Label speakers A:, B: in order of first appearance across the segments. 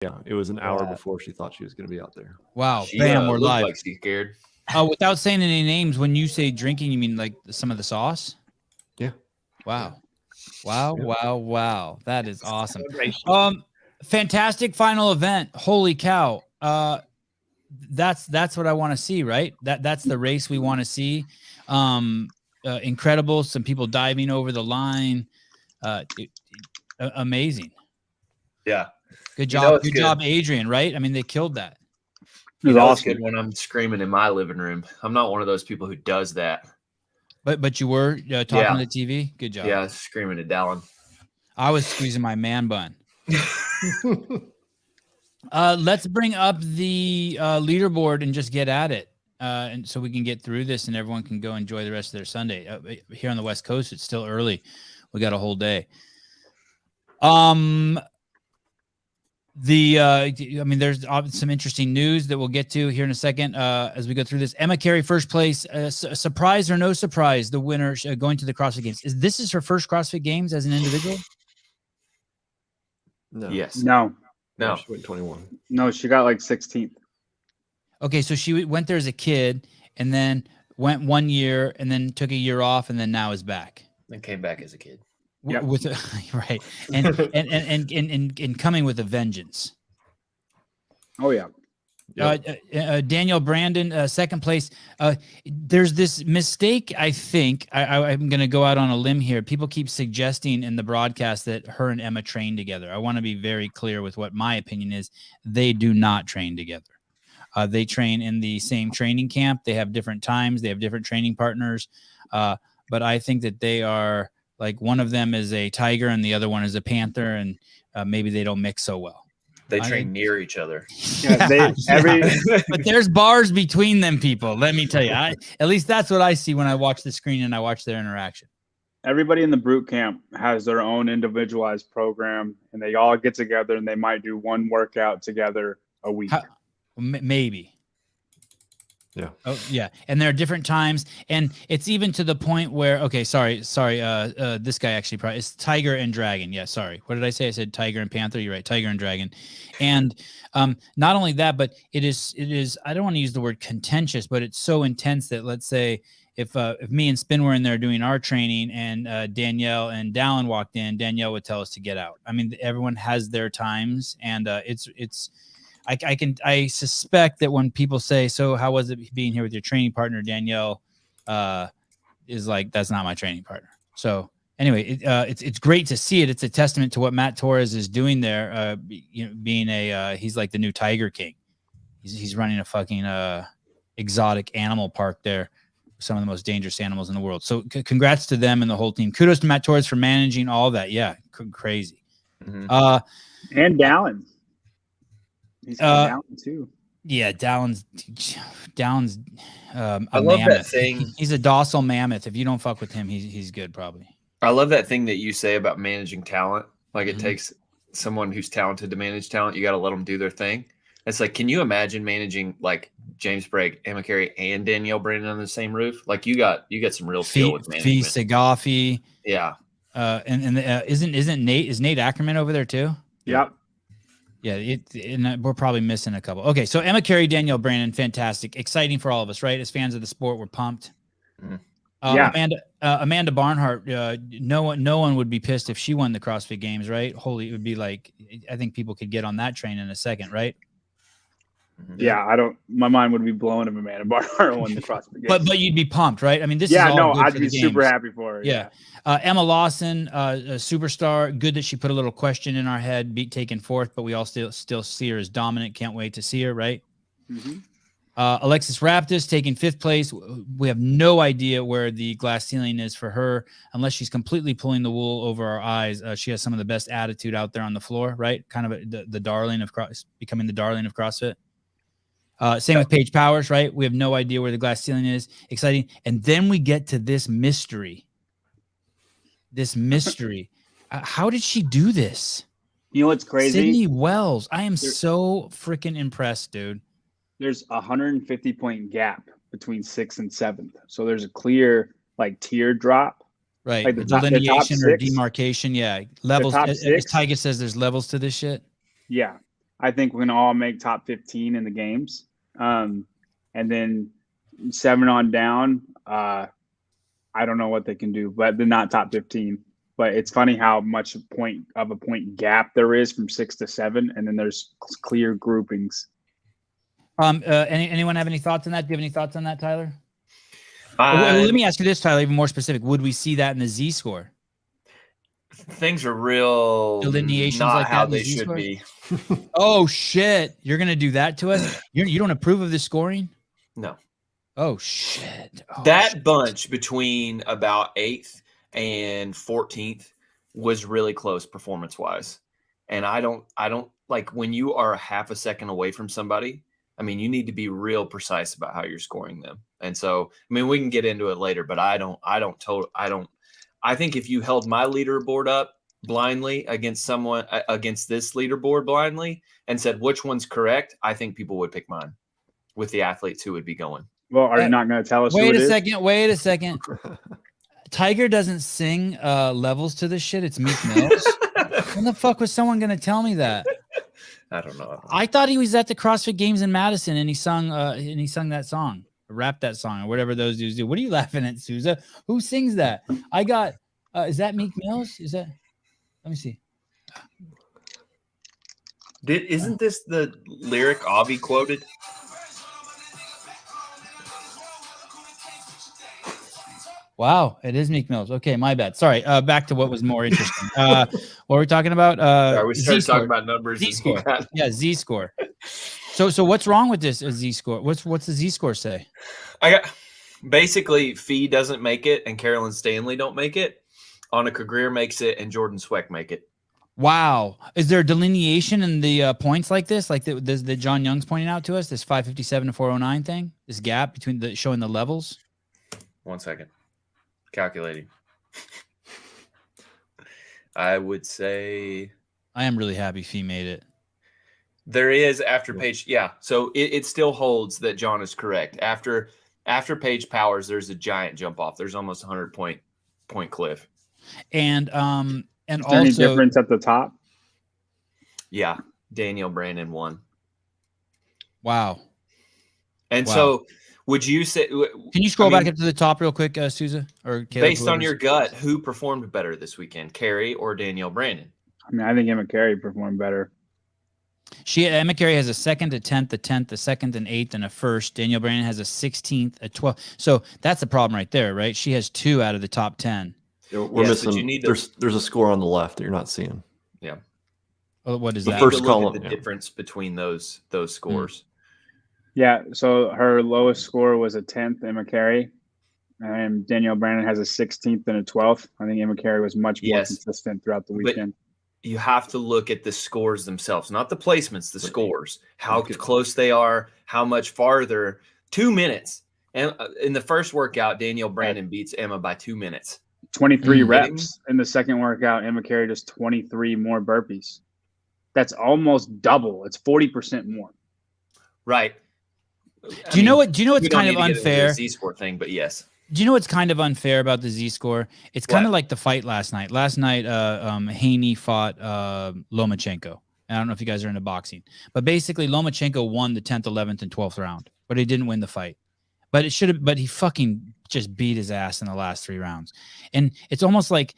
A: Yeah, it was an hour before she thought she was going to be out there.
B: Wow.
C: She,
B: Bam, we're live.
C: Like she's scared.
B: Without saying any names, when you say drinking, you mean like some of the sauce?
A: Yeah.
B: Wow. Wow. Yeah. Wow. That is awesome. Fantastic final event. Holy cow. That's what I want to see, right? That's the race we want to see. Incredible. Some people diving over the line. Amazing.
C: Yeah.
B: Good job. Good job, Adrian, right? I mean, they killed that.
C: It was awesome. Good when I'm screaming in my living room. I'm not one of those people who does that.
B: But you were talking to the TV? Good job.
C: Yeah, screaming at Dallin.
B: I was squeezing my man bun. Let's bring up the leaderboard and just get at it. And so we can get through this and everyone can go enjoy the rest of their Sunday. Here on the West Coast, it's still early. We got a whole day. There's some interesting news that we'll get to here in a second as we go through this. Emma Cary, first place. Surprise or no surprise, the winner going to the CrossFit Games. This is her first CrossFit Games as an individual?
A: No.
C: Yes.
D: No.
A: She went 21.
D: No, she got like 16th.
B: Okay, so she went there as a kid and then went 1 year and then took a year off and then now is back.
C: And came back as a kid.
D: Yep.
B: Right. And coming with a vengeance.
D: Oh yeah.
B: Danielle Brandon, second place. There's this mistake. I think I'm going to go out on a limb here. People keep suggesting in the broadcast that her and Emma train together. I want to be very clear with what my opinion is. They do not train together. They train in the same training camp. They have different times. They have different training partners. But I think that they are like one of them is a tiger and the other one is a panther, and maybe they don't mix so well.
C: They train near each other.
B: Yeah, but there's bars between them, people. Let me tell you. At least that's what I see when I watch the screen and I watch their interaction.
D: Everybody in the Brute camp has their own individualized program, and they all get together and they might do one workout together a week.
B: Maybe.
A: Yeah.
B: Oh, yeah. And there are different times. And it's even to the point where, okay, sorry. This guy actually probably is tiger and dragon. Yeah. Sorry. What did I say? I said tiger and panther. You're right. Tiger and dragon. And not only that, but it is, I don't want to use the word contentious, but it's so intense that let's say if me and Spin were in there doing our training and Danielle and Dallin walked in, Danielle would tell us to get out. I mean, everyone has their times and I suspect that when people say, so how was it being here with your training partner, Danielle is like, that's not my training partner. So anyway, it's great to see it. It's a testament to what Matt Torres is doing there. Being he's like the new Tiger King. He's running a fucking exotic animal park there. Some of the most dangerous animals in the world. So congrats to them and the whole team. Kudos to Matt Torres for managing all that. Yeah. Crazy.
D: Mm-hmm. And Dallin. He's down too.
B: Yeah, Dallin's
C: I love that thing.
B: He's a docile mammoth. If you don't fuck with him, he's good probably.
C: I love that thing that you say about managing talent. Like it takes someone who's talented to manage talent. You got to let them do their thing. It's like, can you imagine managing like James Bragg, Emma Cary, and Danielle Brandon on the same roof? Like you got some real skill with management.
B: Fee Sagafi.
C: Yeah.
B: Isn't Nate Ackerman over there too?
D: Yep.
B: Yeah, and we're probably missing a couple. Okay, so Emma Cary, Danielle Brandon, fantastic, exciting for all of us, right? As fans of the sport, we're pumped.
D: Yeah.
B: Amanda Barnhart, no one would be pissed if she won the CrossFit Games, right? Holy, it would be like, I think people could get on that train in a second, right?
D: Yeah, my mind would be blown if Amanda Barnhart won the CrossFit Games.
B: But you'd be pumped, right? I mean, this is all good
D: I'd
B: for
D: be
B: the
D: super
B: games.
D: happy for her.
B: Yeah. Emma Lawson, a superstar. Good that she put a little question in our head, taken fourth, but we all still see her as dominant. Can't wait to see her, right?
D: Mm-hmm.
B: Alexis Raptis taking fifth place. We have no idea where the glass ceiling is for her, unless she's completely pulling the wool over our eyes. She has some of the best attitude out there on the floor, right? Kind of the darling of becoming the darling of CrossFit. Same with Paige Powers, right? We have no idea where the glass ceiling is. Exciting. And then we get to this mystery. How did she do this?
D: You know what's crazy?
B: Sydney Wells. I am so freaking impressed, dude.
D: There's a 150-point gap between 6th and 7th. So there's a clear like tear drop.
B: Right.
D: Like
B: the delineation or demarcation. Yeah. Levels. As Tyga says, there's levels to this shit.
D: Yeah. I think we're going to all make top 15 in the games. And then 7 on down, I don't know what they can do, but they're not top 15. But it's funny how much a point gap there is from 6 to 7, and then there's clear groupings.
B: Anyone have any thoughts on that? Do you have any thoughts on that, Tyler? Let me ask you this, Tyler, even more specific. Would we see that in the Z score?
C: Things are real
B: delineations
C: not
B: like
C: how
B: that in the
C: they should
B: Z-score?
C: be.
B: Oh shit! You're gonna do that to us? You don't approve of the scoring?
C: No.
B: Oh shit! Oh,
C: That
B: shit.
C: bunch between about 8th and 14th was really close performance-wise. And I don't like when you are a half a second away from somebody. I mean, you need to be real precise about how you're scoring them. And so, I mean, we can get into it later, but I think if you held my leaderboard up blindly against this leaderboard blindly and said which one's correct, I think people would pick mine with the athletes who would be going.
D: Well, are you not going to tell us who
B: Wait
D: it
B: a
D: is?
B: second. Wait a second. Tiger doesn't sing levels to this shit. It's Meek Mills. When the fuck was someone going to tell me that?
C: I don't know.
B: I thought he was at the CrossFit Games in Madison and he sung that song, rapped that song, or whatever those dudes do. What are you laughing at, Souza? Who sings that? I got. Is that Meek Mills? Is that? Let me see.
C: Isn't this the lyric Avi quoted?
B: Wow, it is Meek Mills. Okay, my bad. Sorry. Back to what was more interesting. What were we talking about?
C: We started talking about numbers.
B: Z-score. Yeah, Z-score. So what's wrong with this Z-score? What's the Z-score say?
C: I got basically Fee doesn't make it and Carolyn Stanley don't make it. Annika Greer makes it and Jordan Sweck make it.
B: Wow. Is there a delineation in the points like this? Like the John Young's pointing out to us, this 557 to 409 thing? This gap between showing the levels?
C: 1 second. Calculating. I would say
B: I am really happy Fee made it.
C: there is after Paige. Yeah. So it still holds that John is correct. After Paige Powers, there's a giant jump off. There's almost 100 point cliff.
B: And
D: Is there any
B: also
D: difference at the top?
C: Yeah. Danielle Brandon won.
B: wow.
C: And
B: Wow.
C: so would you say,
B: Can you scroll back up to the top real quick, Souza? Or Caleb,
C: based on
B: whoever's-
C: your gut, who performed better this weekend, Cary or Danielle Brandon?
D: I mean, I think Emma Cary performed better.
B: Emma Cary has a 2nd, a 10th, a 10th, a 2nd, an 8th, and a 1st. Danielle Brandon has a 16th, a 12th. So that's the problem right there, right? She has 2 out of the top 10.
A: Yeah, we're
C: Yes, but
A: missing.
C: you need to-
A: There's a score on the left that you're not seeing.
C: Yeah.
B: Oh, what is
A: The
B: that?
C: You need to
A: first
C: look
A: column,
C: at the
A: yeah.
C: difference between those scores.
D: Yeah, so her lowest score was a 10th, Emma Cary. And Danielle Brandon has a 16th and a 12th. I think Emma Cary was much more
C: Yes.
D: consistent throughout the
C: But-
D: weekend.
C: You have to look at the scores themselves, not the placements, the scores, how
A: Okay.
C: close they are, how much farther. 2 minutes. And in the first workout, Danielle Brandon beats Emma by 2 minutes.
D: 23
B: Mm.
D: reps in the second workout. Emma Cary does 23 more burpees. That's almost double. It's 40% more.
C: Right.
B: Do you know what's kind of unfair?
C: Z-score thing, but yes.
B: Do you know what's kind of unfair about the Z-score? It's kind of like the fight last night. Last night, Haney fought Lomachenko. I don't know if you guys are into boxing, but basically Lomachenko won the 10th, 11th, and 12th round, but he didn't win the fight. But it should have. But he fucking just beat his ass in the last 3 rounds, and it's almost like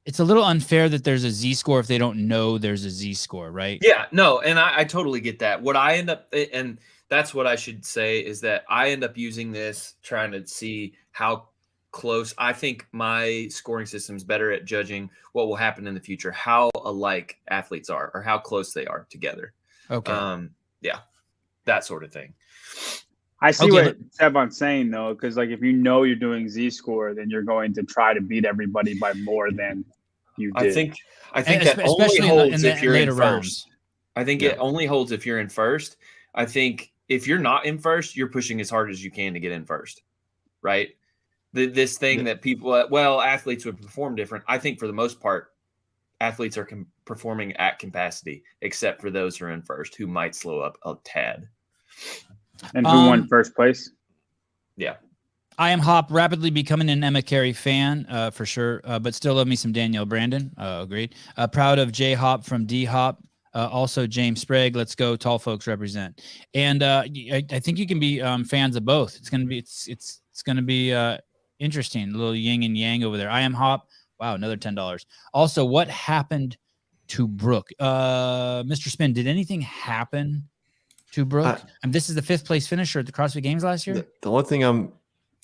B: it's a little unfair that there's a Z-score if they don't know there's a Z-score, right?
C: Yeah, no, and I totally get that. What I end up, and that's what I should say, is that I end up using this trying to see how close. I think my scoring system is better at judging what will happen in the future, how alike athletes are, or how close they are together.
B: Okay.
C: Yeah, that sort of thing.
D: I see
B: Okay,
D: what Sevan's saying, though, because like if you know you're doing Z-score, then you're going to try to beat everybody by more than you did.
C: I think
B: And
C: that only
B: especially
C: holds
B: in
C: if you're in
B: later
C: first.
B: rounds.
C: I think it only holds if you're in first. I think if you're not in first, you're pushing as hard as you can to get in first, right? This thing that people, athletes would perform different. I think for the most part, athletes are performing at capacity, except for those who are in first, who might slow up a tad.
D: And who won first place?
C: Yeah.
B: I am Hop, rapidly becoming an Emma Cary fan, for sure, but still love me some Danielle Brandon. Agreed. Proud of J Hop from D Hop. Also, James Sprague, let's go. Tall folks represent. And I think you can be fans of both. It's gonna be it's gonna be interesting. A little yin and yang over there. I am Hop. Wow, another $10. Also, what happened to Brooke? Mr. Spin, did anything happen to Brooke? This is the 5th place finisher at the CrossFit Games last year.
A: The only thing I'm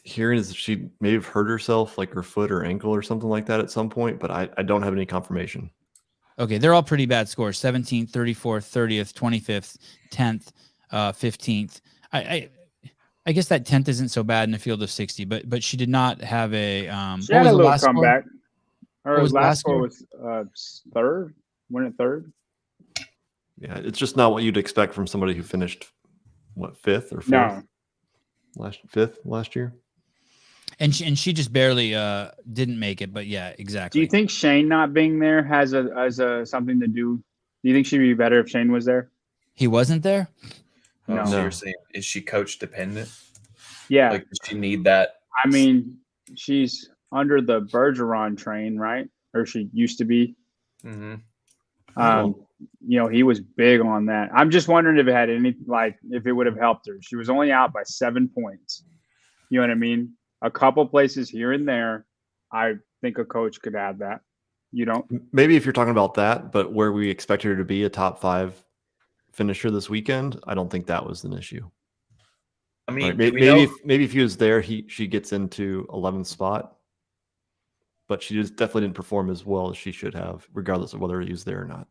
A: hearing is she may have hurt herself, like her foot or ankle or something like that at some point, but I don't have any confirmation.
B: Okay, they're all pretty bad scores: 17th, 34th, 30th, 25th, 10th, 15th. I guess that 10th isn't so bad in a field of 60, but she did not have a.
D: She had a little comeback.
B: Score?
D: Her last score was 3rd. Went at 3rd.
A: Yeah, it's just not what you'd expect from somebody who finished what 5th or 4th?
D: No,
A: 5th last year.
B: And she just barely didn't make it, but yeah, exactly.
D: Do you think Shane not being there has a something to do? Do you think she'd be better if Shane was there?
B: He wasn't there?
D: No.
C: So you're saying, is she coach dependent?
D: Yeah.
C: Like, does she need that?
D: I mean, she's under the Bergeron train, right? Or she used to be.
C: Mm-hmm.
D: He was big on that. I'm just wondering if it had if it would have helped her. She was only out by 7 points. You know what I mean? A couple places here and there. I think a coach could add that. You don't?
A: Maybe if you're talking about that, but where we expected her to be a top 5 finisher this weekend, I don't think that was an issue.
C: I mean,
A: maybe if he was there, she gets into 11th spot, but she just definitely didn't perform as well as she should have, regardless of whether he was there or not.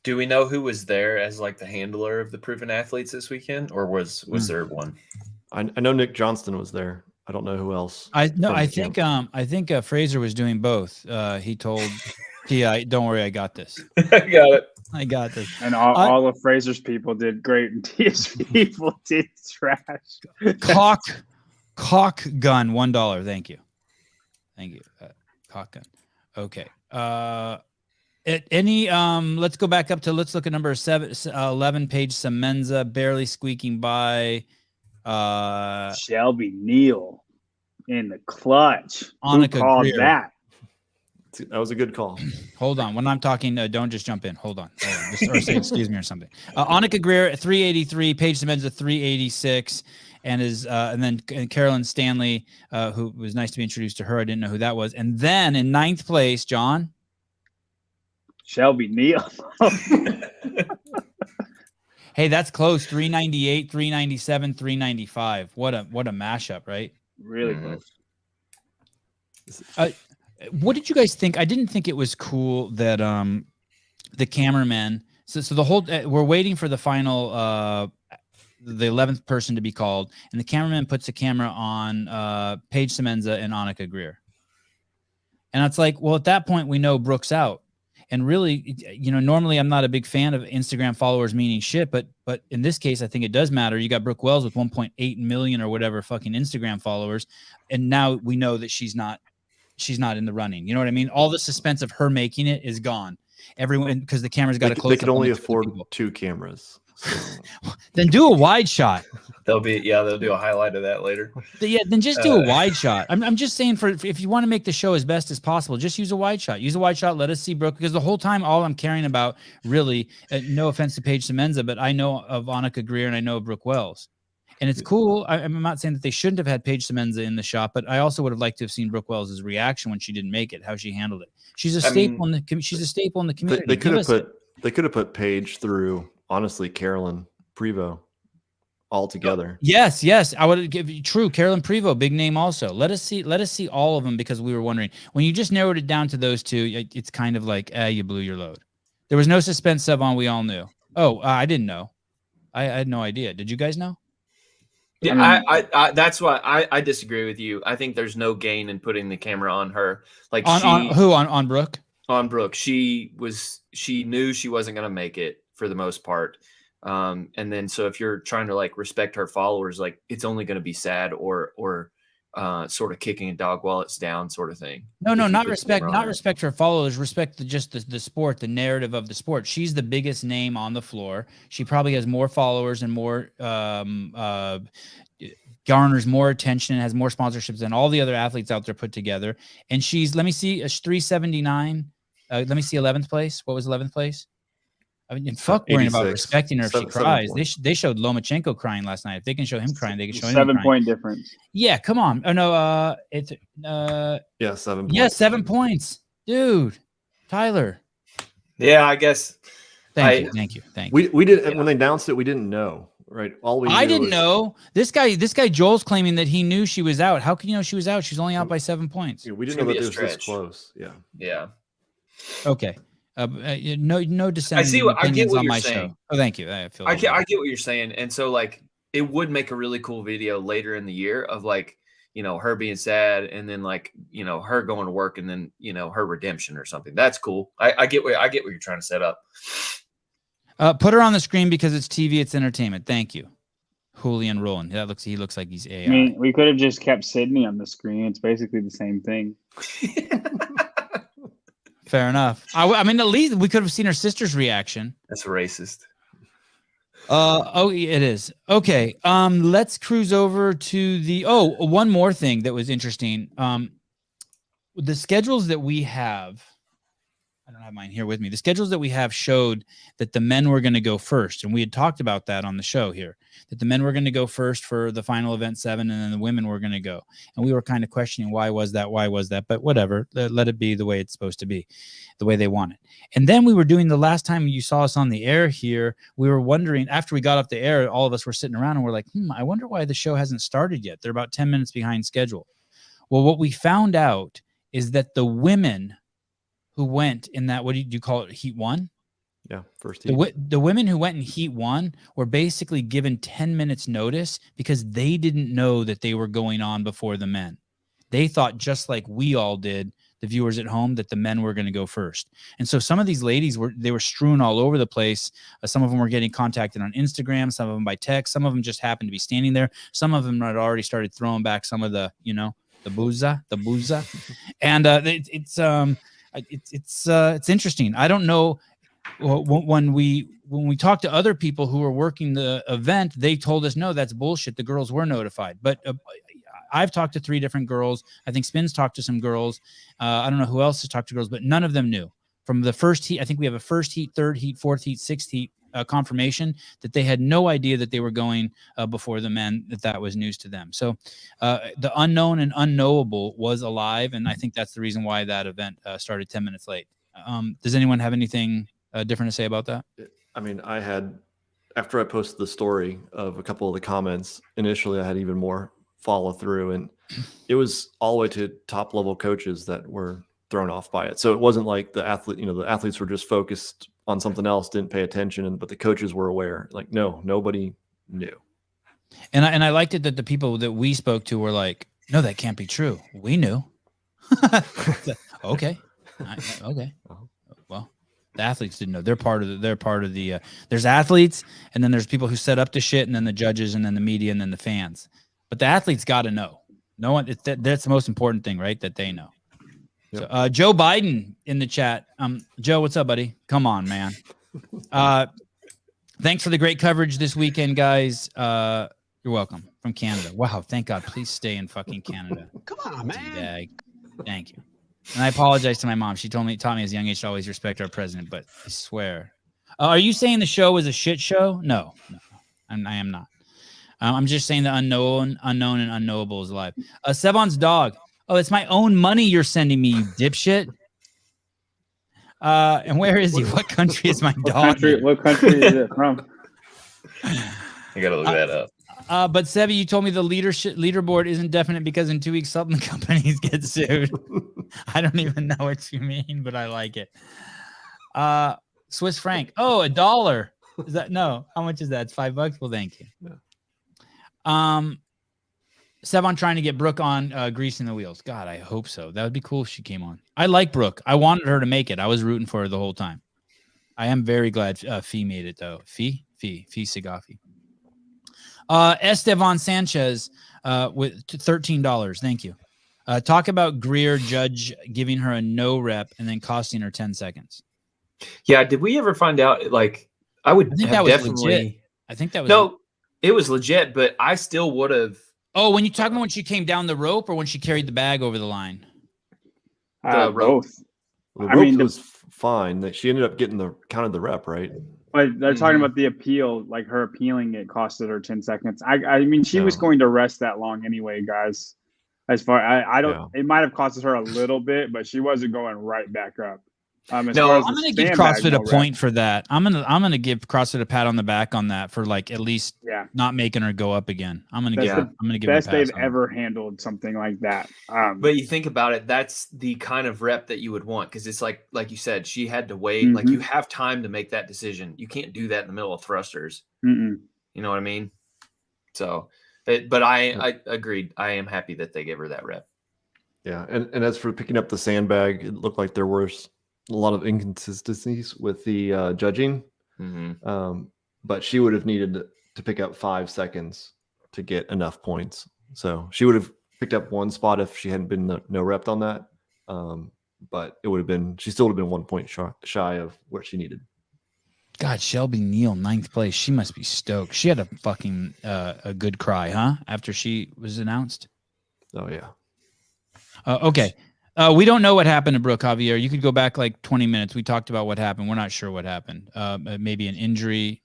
C: Do we know who was there as like the handler of the proven athletes this weekend, or was there one?
A: I know Nick Johnston was there. I don't know who else.
B: I think Fraser was doing both. He told P.I., don't worry, I got this. I got this.
D: And all of Fraser's people did great, and Tia's people did trash.
B: Cock gun, $1. Thank you. Cock gun. Okay. Let's go back up to, let's look at number 11, Paige Semenza, barely squeaking by.
D: Shelby Neal in the clutch.
B: Annika
D: Who called
B: Greer.
D: that?
A: That was a good call.
B: Hold on. When I'm talking, don't just jump in. Hold on. Or say excuse me or something. Annika Greer, 383. Paige Semenza, 386. And then Carolyn Stanley, who was nice to be introduced to her. I didn't know who that was. And then in 9th place, John.
D: Shelby Neal.
B: Hey, that's close. 398, 397, 395. What a mashup, right?
D: Really close.
B: What did you guys think? I didn't think it was cool that the cameraman. So the whole we're waiting for the final the 11th person to be called, and the cameraman puts a camera on Paige Semenza and Annika Greer. And it's like, well, at that point we know Brooke's out. And really, normally I'm not a big fan of Instagram followers meaning shit, but in this case, I think it does matter. You got Brooke Wells with 1.8 million or whatever fucking Instagram followers, and now we know that she's not in the running. You know what I mean? All the suspense of her making it is gone. Everyone, because the camera's got to close.
A: They can only afford 2 cameras. So.
B: Then do a wide shot.
C: They'll do a highlight of that later.
B: Yeah, then just do a wide shot. I'm just saying, if you want to make the show as best as possible, just use a wide shot. Use a wide shot. Let us see Brooke, because the whole time, all I'm caring about, really, no offense to Paige Semenza, but I know of Annika Greer and I know of Brooke Wells. And it's cool. I'm not saying that they shouldn't have had Paige Semenza in the shot, but I also would have liked to have seen Brooke Wells' reaction when she didn't make it, how she handled it. She's a staple in the community.
A: They could have put Paige through, honestly, Carolyn Prevost all together.
B: Yes. I would give you true. Carolyn Prevost, big name also. Let us see all of them, because we were wondering when you just narrowed it down to those 2, it's kind of like, you blew your load. There was no suspense Sevan. We all knew. I didn't know. I had no idea. Did you guys know?
C: Yeah, I that's why I disagree with you. I think there's no gain in putting the camera on her. Like
B: on Brooke?
C: On Brooke. She knew she wasn't going to make it for the most part. And then, so if you're trying to like respect her followers, like it's only going to be sad or sort of kicking a dog while it's down sort of thing.
B: No, not respect her followers, respect the sport, the narrative of the sport. She's the biggest name on the floor. She probably has more followers and more garners more attention and has more sponsorships than all the other athletes out there put together. And she's, let me see, 379. Let me see 11th place. What was 11th place? I mean, fuck worrying about
A: 86.
B: respecting her if she
A: 7
B: cries.
A: points.
B: They showed Lomachenko crying last night. If they can show him crying, they can show him
D: 7
B: crying.
D: point difference.
B: Yeah, come on. Oh no, it's
A: Yeah, 7 points.
B: yeah, 7 points, dude. Tyler,
C: Yeah, I guess.
B: thank you.
A: We did when they announced it. We didn't know, right? All we
B: I
A: knew
B: didn't
A: was-
B: know. This guy Joel's claiming that he knew she was out. How can you know she was out? She's only out by 7 points.
A: Yeah, we
C: It's
A: didn't know
C: gonna
A: that
C: be a
A: it was this
C: stretch.
A: close. Yeah.
C: Yeah.
B: Okay. No dissenting
C: I see what- I get
B: opinions
C: what
B: on
C: you're
B: my
C: saying.
B: show. Oh, thank you. I feel
C: I get what you're saying. And so like it would make a really cool video later in the year of like, you know, her being sad and then like, you know, her going to work and then, you know, her redemption or something. That's cool. I get what you're trying to set up.
B: Put her on the screen because it's TV, it's entertainment. Thank you. Julian Roland. He looks like he's AI.
D: I mean, we could have just kept Sydney on the screen. It's basically the same thing.
B: Fair enough. I mean, at least we could have seen her sister's reaction.
C: That's racist.
B: It is. Okay. Let's cruise over to one more thing that was interesting. The schedules that we have, I don't have mine here with me. The schedules that we have showed that the men were going to go first. And we had talked about that on the show here, that the men were going to go first for the final event 7, and then the women were going to go. And we were kind of questioning why was that, but whatever, let it be the way it's supposed to be, the way they want it. And then we were doing the last time you saw us on the air here, we were wondering, after we got off the air, all of us were sitting around and we're like, I wonder why the show hasn't started yet. They're about 10 minutes behind schedule. Well, what we found out is that the women who went in that, what do you call it, heat 1?
A: Yeah, first heat.
B: The women who went in heat 1 were basically given 10 minutes notice because they didn't know that they were going on before the men. They thought, just like we all did, the viewers at home, that the men were going to go first. And so some of these ladies were strewn all over the place. Some of them were getting contacted on Instagram, some of them by text, some of them just happened to be standing there. Some of them had already started throwing back some of the, the booza. And it's interesting. I don't know. When we talked to other people who were working the event, they told us, no, that's bullshit. The girls were notified. But I've talked to 3 different girls. I think Spin's talked to some girls. I don't know who else has talked to girls, but none of them knew. From the first heat, I think we have a first heat, 3rd heat, 4th heat, 6th heat confirmation that they had no idea that they were going before the men, that was news to them. So the unknown and unknowable was alive, and I think that's the reason why that event started 10 minutes late. Does anyone have anything different to say about that?
A: I mean, after I posted the story of a couple of the comments, initially I had even more follow through, and it was all the way to top level coaches that were thrown off by it. So it wasn't like the athletes were just focused on something else, didn't pay attention, but the coaches were aware. Like, no, nobody knew.
B: And I liked it that the people that we spoke to were like, no, that can't be true. We knew. Okay. Okay. Well, the athletes didn't know. They're part of the there's athletes, and then there's people who set up the shit, and then the judges, and then the media, and then the fans. But the athletes got to know. No one. That's the most important thing, right? That they know.
A: Yep.
B: So, Joe Biden in the chat. Joe, what's up, buddy? Come on, man. Thanks for the great coverage this weekend, guys. You're welcome, from Canada. Wow, thank God. Please stay in fucking Canada.
E: Come on, man.
B: Thank you. And I apologize to my mom. She taught me as a young age to always respect our president, but I swear. Are you saying the show was a shit show? No, I am not. I'm just saying the unknown and unknowable is alive. Sevan's dog. Oh, it's my own money you're sending me, you dipshit. And where is he? What country is my dog?
D: What country is it from?
C: You gotta look that up.
B: But Sebi, you told me the leaderboard isn't definite because in 2 weeks supplement companies get sued. I don't even know what you mean, but I like it. Swiss franc. Oh, $1. Is that no? How much is that? It's $5. Well, thank you. Yeah. Sevan trying to get Brooke on greasing the wheels. God, I hope so. That would be cool if she came on. I like Brooke. I wanted her to make it. I was rooting for her the whole time. I am very glad Fee made it though. Fee Sagafi. Estevan Sanchez with $13. Thank you. Talk about Greer judge giving her a no rep and then costing her 10 seconds.
C: Yeah, did we ever find out? Like, I think that was legit.
B: I think that was
C: no. It was legit, but I still would have.
B: Oh, when you talk about when she came down the rope or when she carried the bag over the line?
C: The rope.
D: Both.
A: The rope was fine. That she ended up getting counted the rep, right?
D: But they're talking
C: Mhm.
D: about the appeal, like her appealing it costed her 10 seconds. I mean, she was
A: Yeah.
D: going to rest that long anyway, guys. As far I don't,
A: Yeah.
D: it might have costed her a little bit, but she wasn't going right back up. As
C: No,
D: far as
B: I'm
D: the
B: gonna give
D: sandbag,
B: CrossFit
D: no
B: a point
D: rep.
B: for that. I'm gonna give CrossFit a pat on the back on that for like at least
D: Yeah,
B: not making her go up again. I'm gonna
D: that's
B: give
C: Yeah.
B: her. I'm gonna give
D: best
B: her a pass
D: they've
B: on that.
D: ever handled something like that.
C: but you think about it, that's the kind of rep that you would want, because it's like you said, she had to wait. Like, you have time to make that decision. You can't do that in the middle of thrusters.
D: Mm-mm.
C: You know what I mean? So, but I agreed. I am happy that they gave her that rep.
A: Yeah, and as for picking up the sandbag, it looked like there was a lot of inconsistencies with the judging.
C: Mm-hmm.
A: But she would have needed to pick up 5 seconds to get enough points. So she would have picked up one spot if she hadn't been no repped on that. But it would have been, she still would have been 1 point shy of what she needed.
B: God, Shelby Neal, 9th place. She must be stoked. She had a fucking a good cry, huh? After she was announced.
A: Oh yeah.
B: Okay. We don't know what happened to Brooke, Javier. You could go back like 20 minutes. We talked about what happened. We're not sure what happened. Maybe an injury.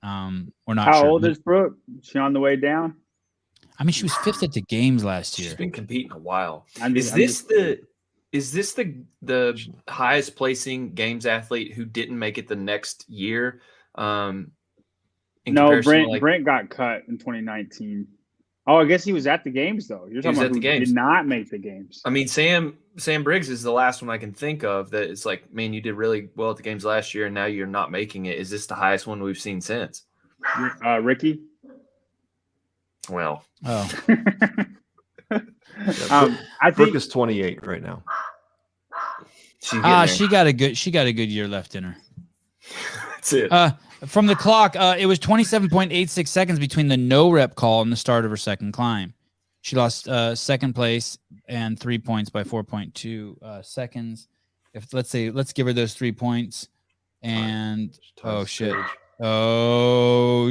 B: We're not
D: How
B: sure.
D: old is Brooke? Is she on the way down?
B: I mean, she was 5th at the games last year.
C: She's been competing a while.
D: I'm
C: Is
D: just-
C: this the highest placing games athlete who didn't make it the next year? In
D: No,
C: comparison to,
D: Brent got cut in 2019. Oh, I guess he was at the games though. You're
C: He
D: talking
C: was
D: about
C: at the
D: who
C: games.
D: did not make the games.
C: I mean, Sam Briggs is the last one I can think of that it's like, man, you did really well at the games last year, and now you're not making it. Is this the highest one we've seen since?
D: Ricky.
C: Well,
B: Oh,
D: I
A: Brooke
D: think
A: is 28 right now.
C: she's getting there.
B: she got a good year left in her.
C: That's it.
B: From the clock, it was 27.86 seconds between the no rep call and the start of her second climb. She lost second place and 3 points by 4.2 seconds. Let's give her those 3 points. And oh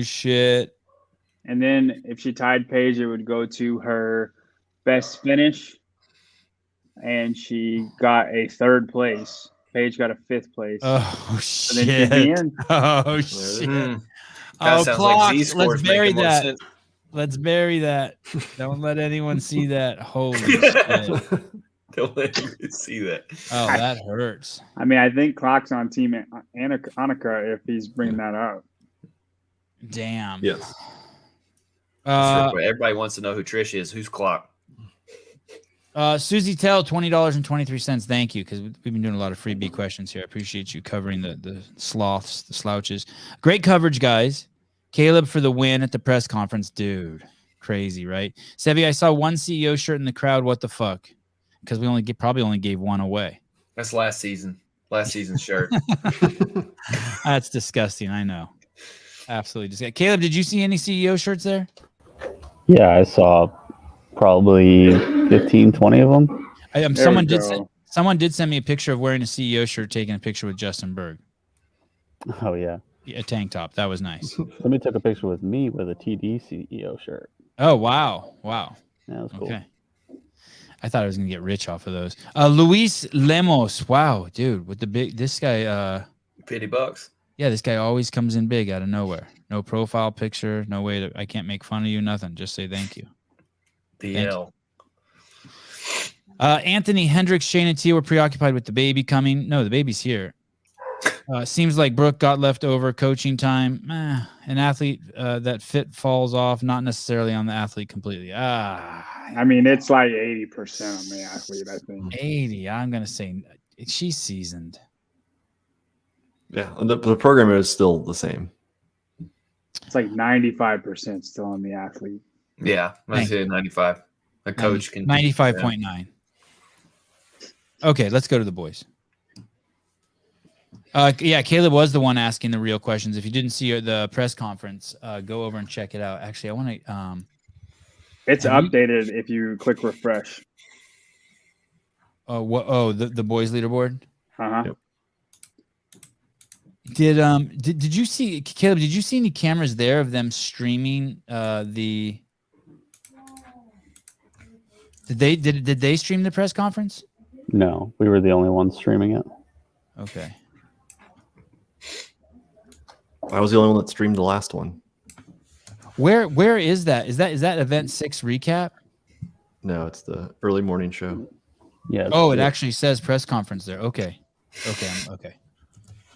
B: shit.
D: And then if she tied Paige, it would go to her best finish. And she got a 3rd place. Paige got a 5th place.
B: Oh
D: And
B: shit.
D: then she's the end.
B: Oh shit.
C: That
B: Oh,
C: sounds
B: clocks.
C: like Z-scores
B: Let's bury
C: making more
B: that.
C: sense.
B: Let's bury that. Don't let anyone see that. Holy shit.
C: Don't let you see that.
B: Oh, that hurts.
D: I mean, I think Clock's on team Annika if he's bringing that up.
B: Damn.
A: Yes.
C: Everybody wants to know who Trish is. Who's Clock?
B: Susie Tell, $20.23. Thank you, because we've been doing a lot of freebie questions here. I appreciate you covering the sloths, the slouches. Great coverage, guys. Caleb for the win at the press conference. Dude, crazy, right? Sevi, I saw one CEO shirt in the crowd. What the fuck? Because we probably only gave one away.
C: That's last season's shirt.
B: That's disgusting. I know. Absolutely disgusting. Caleb, did you see any CEO shirts there?
E: Yeah, I saw probably 15, 20 of them.
B: Someone did send me a picture of wearing a CEO shirt, taking a picture with Justin Berg.
E: Oh, yeah.
B: A tank top. That was nice.
E: Somebody took a picture with me with a TD CEO shirt.
B: Oh, wow. Wow.
E: Yeah, that was cool.
B: Okay. I thought I was going to get rich off of those. Luis Lemos. Wow, dude. With this guy.
C: $50.
B: Yeah, this guy always comes in big out of nowhere. No profile picture. No way I can't make fun of you. Nothing. Just say thank you.
C: BL.
B: Anthony Hendricks, Shane and T were preoccupied with the baby coming. No, the baby's here. Seems like Brooke got left over coaching time. An athlete that fit falls off, not necessarily on the athlete completely.
D: I mean, it's like 80% on the athlete, I think.
B: 80. I'm going to say she's seasoned.
A: Yeah, the program is still the same.
D: It's like 95% still on the athlete.
C: Yeah, I say 95. A coach can
B: 95.9. Okay, let's go to the boys. Yeah, Caleb was the one asking the real questions. If you didn't see the press conference, go over and check it out. Actually, I want to.
D: It's updated if you click refresh.
B: The boys leaderboard.
D: Yep.
B: Did you see, Caleb? Did you see any cameras there of them streaming the? Did they stream the press conference?
E: No, we were the only ones streaming it.
B: Okay.
A: I was the only one that streamed the last one.
B: Where is that? Is that event 6 recap?
A: No, it's the early morning show.
E: Yeah.
B: Oh, it actually says press conference there. Okay.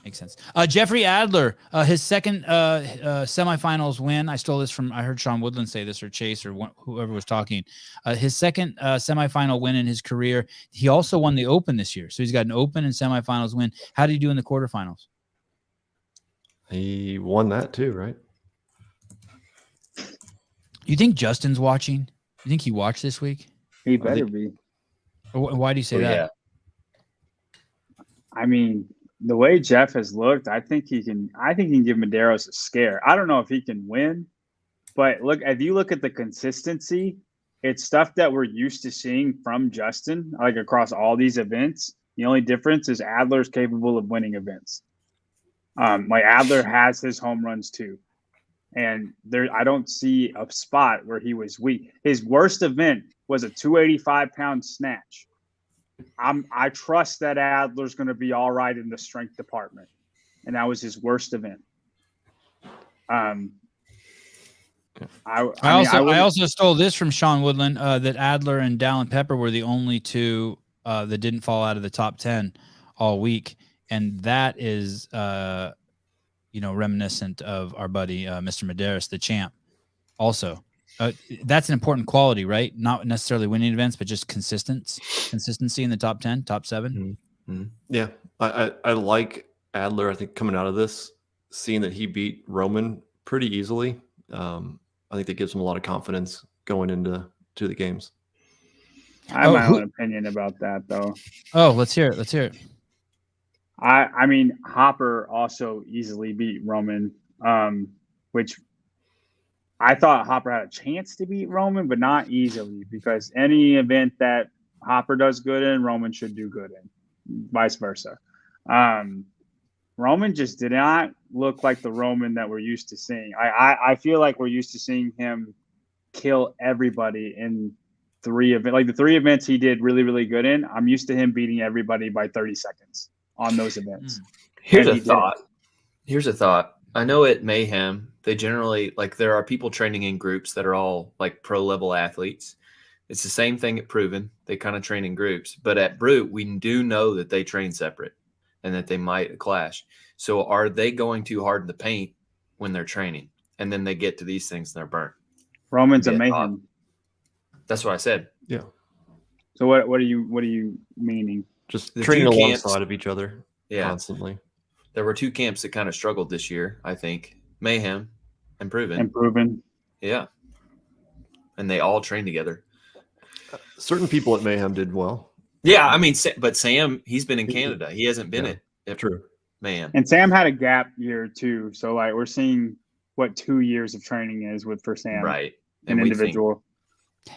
B: Makes sense. Jeffrey Adler, his second semifinals win. I heard Sean Woodland say this, or Chase, or whoever was talking. His second semifinal win in his career. He also won the Open this year. So he's got an Open and semifinals win. How did he do in the quarterfinals?
A: He won that too, right?
B: You think Justin's watching? You think he watched this week?
D: He better be.
B: Why do you say that?
C: Yeah.
D: I mean, the way Jeff has looked, I think he can give Medeiros a scare. I don't know if he can win, but if you look at the consistency, it's stuff that we're used to seeing from Justin, like across all these events. The only difference is Adler's capable of winning events. Like Adler has his home runs too. And I don't see a spot where he was weak. His worst event was a 285-pound snatch. I trust that Adler's going to be all right in the strength department, and that was his worst event. I
B: also stole this from Sean Woodland that Adler and Dallin Pepper were the only two that didn't fall out of the top 10 all week, and that is reminiscent of our buddy Mr. Medeiros, the champ. Also, that's an important quality, right? Not necessarily winning events, but just consistency in the top 10, top 7.
A: Mm-hmm. Yeah, I like Adler. I think coming out of this, seeing that he beat Roman pretty easily, I think that gives him a lot of confidence going into the games.
D: I have my own opinion about that, though.
B: Oh, let's hear it.
D: I mean, Hopper also easily beat Roman, which I thought Hopper had a chance to beat Roman, but not easily, because any event that Hopper does good in, Roman should do good in, vice versa. Roman just did not look like the Roman that we're used to seeing. I feel like we're used to seeing him kill everybody in 3 events. Like the 3 events he did really, really good in, I'm used to him beating everybody by 30 seconds on those events.
C: Here's a thought. I know at Mayhem, they generally, like, there are people training in groups that are all like pro level athletes. It's the same thing at Proven. They kind of train in groups, but at Brute, we do know that they train separate and that they might clash. So are they going too hard in the paint when they're training? And then they get to these things and they're burnt.
D: Roman's a Mayhem.
C: That's what I said.
A: Yeah.
D: So what are you meaning?
A: Just
C: The
A: training
C: two camps-
A: alongside of each other constantly.
C: There were 2 camps that kind of struggled this year, I think. Mayhem and
D: Proven.
C: Yeah. And they all trained together.
A: Certain people at Mayhem did well.
C: Yeah, I mean, but Sam, he's been in Canada. He hasn't been at
A: True.
C: Mayhem.
D: And Sam had a gap year too. So like we're seeing what 2 years of training is for Sam.
C: Right.
D: An
C: we
D: individual.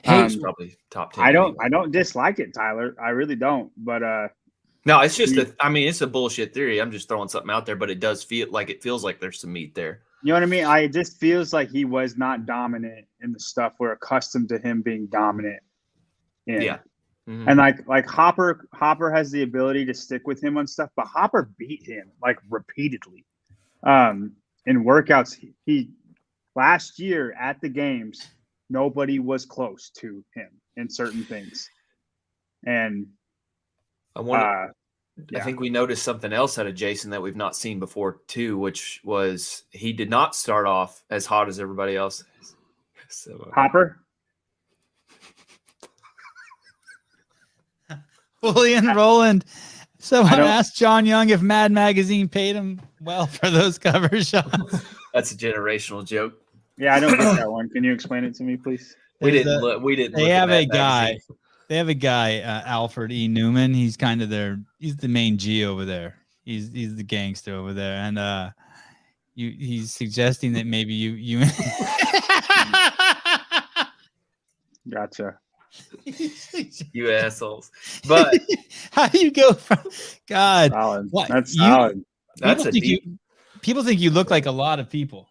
C: Hey, he's probably top 10.
D: I don't dislike it, Tyler. I really don't. But
C: no, it's just it's a bullshit theory. I'm just throwing something out there, but it feels like there's some meat there.
D: You know what I mean? It just feels like he was not dominant in the stuff we're accustomed to him being dominant in. Yeah. Mm-hmm. And like Hopper has the ability to stick with him on stuff, but Hopper beat him like repeatedly. In workouts, he last year at the games, nobody was close to him in certain things. And
C: I think we noticed something else out of Jason that we've not seen before too, which was he did not start off as hot as everybody else.
D: Hopper?
B: Julian Roland. Someone asked John Young if Mad Magazine paid him well for those cover shots.
C: That's a generational joke.
D: Yeah, I don't get that one. Can you explain it to me, please?
C: We didn't look.
B: They have a guy. They have a guy, Alfred E. Newman. He's kind of he's the main G over there. He's the gangster over there. And he's suggesting that maybe you
D: Gotcha.
C: You assholes. But
B: how do you go from God?
D: Solid.
B: What?
D: That's solid.
B: People think you look like a lot of people.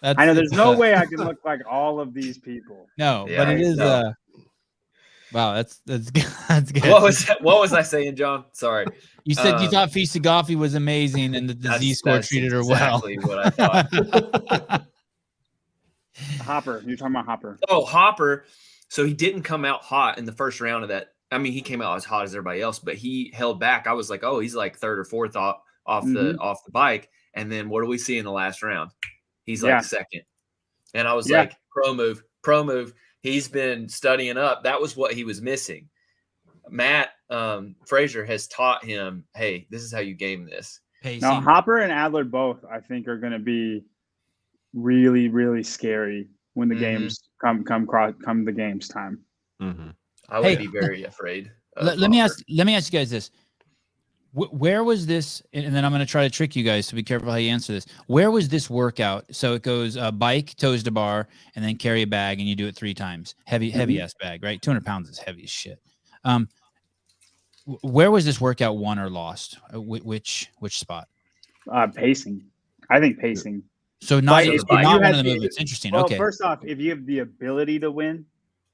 D: I know there's no way I can look like all of these people.
B: No, but it is Wow, that's good. That's good.
C: What was I saying, John? Sorry.
B: You said you thought Feast of Goffy was amazing and that the Z-score treated her
C: exactly what I thought.
D: Hopper. You're talking about Hopper.
C: Oh, Hopper. So he didn't come out hot in the first round of that. I mean, he came out as hot as everybody else, but he held back. I was like, oh, he's like third or fourth off the bike. And then what do we see in the last round? He's like second. And I was like, pro move. He's been studying up. That was what he was missing. Matt Frazier has taught him, hey, this is how you game this.
D: Now, Hopper and Adler both, I think, are going to be really, really scary when the games come the games time.
A: Mm-hmm.
C: I would be very afraid.
B: Let me ask you guys this. Where was this? And then I'm going to try to trick you guys, so be careful how you answer this. Where was this workout? So it goes bike, toes to bar, and then carry a bag, and you do it 3 times. Heavy ass bag, right? 200 pounds is heavy as shit. Where was this workout won or lost? Which spot?
D: Pacing. I think pacing.
B: So not one of the movements. Interesting.
D: Well,
B: okay.
D: First off, if you have the ability to win,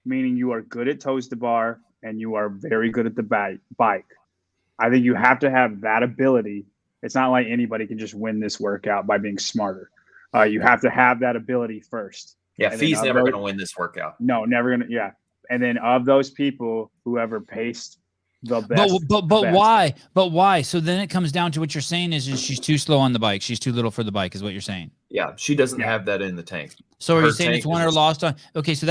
D: meaning you are good at toes to bar and you are very good at the bike, I think you have to have that ability. It's not like anybody can just win this workout by being smarter. You have to have that ability first.
C: Yeah, Fee's never going to win this workout.
D: No, never going to. Yeah. And then of those people, whoever paced the best.
B: But why? But why? So then it comes down to what you're saying is she's too slow on the bike. She's too little for the bike is what you're saying.
C: Yeah, she doesn't have that in the tank.
B: So are you saying it's won or lost on? Okay, so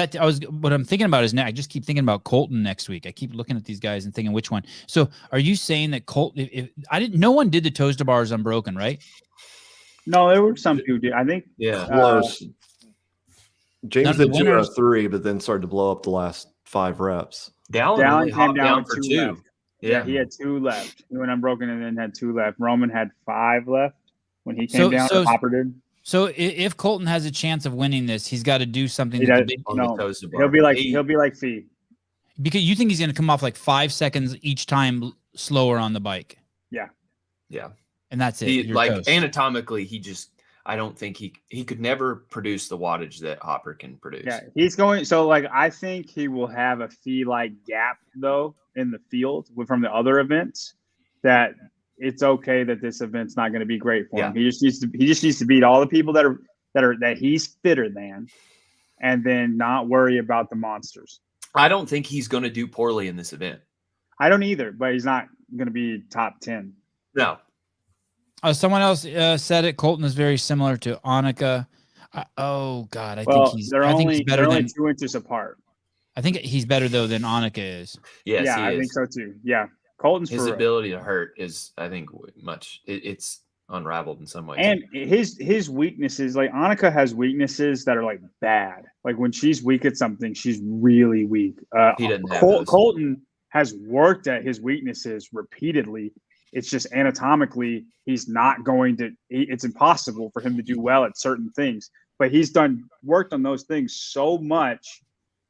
B: what I'm thinking about is now I just keep thinking about Colton next week. I keep looking at these guys and thinking which one. So are you saying that Colton? No one did the toes to bars unbroken, right?
D: No, there were some who did. I think.
A: Yeah, close. James did 203, but then started to blow up the last 5 reps.
C: Dallin
D: came down for
C: 2.
D: Left. Yeah, he had 2 left. He went unbroken and then had 2 left. Roman had 5 left when he came down. Hopper did.
B: So if Colton has a chance of winning this, he's got to do something.
D: He'll be like Fee.
B: Because you think he's going to come off like 5 seconds each time slower on the bike.
C: Yeah.
B: And that's it.
C: Anatomically, I don't think he could never produce the wattage that Hopper can produce.
D: Yeah, he's going. So I think he will have a Fee-like gap though in the field from the other events. That it's okay that this event's not going to be great for him. He just needs to beat all the people that he's fitter than, and then not worry about the monsters.
C: I don't think he's going to do poorly in this event.
D: I don't either, but he's not going to be top 10.
C: No.
B: Someone else said it. Colton is very similar to Annika. I think he's better than
D: 2 inches apart.
B: I think he's better though than Annika is.
C: Yes,
D: yeah, I think so too. Yeah, Colton's
C: his ability to hurt is, I think, it's unraveled in some ways.
D: And his weaknesses, like Annika has weaknesses that are like bad. Like when she's weak at something, she's really weak.
C: He doesn't have those.
D: Colton has worked at his weaknesses repeatedly. It's just anatomically, he's not going to. It's impossible for him to do well at certain things. But he's worked on those things so much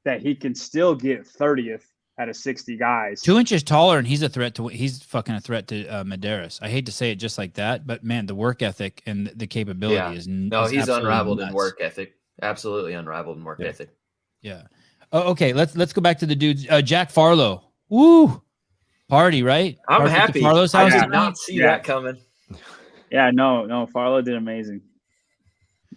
D: that he can still get 30th out of 60 guys.
B: 2 inches taller, and he's fucking a threat to Medeiros. I hate to say it just like that, but man, the work ethic and the capability is
C: he's unrivaled in work ethic. Absolutely unrivaled in work ethic.
B: Yeah. Oh, okay. Let's go back to the dudes. Jack Farlow. Woo. Party, right?
C: I'm happy.
B: Farlow's house.
C: I did not see that coming.
D: Yeah, no. Farlow did amazing.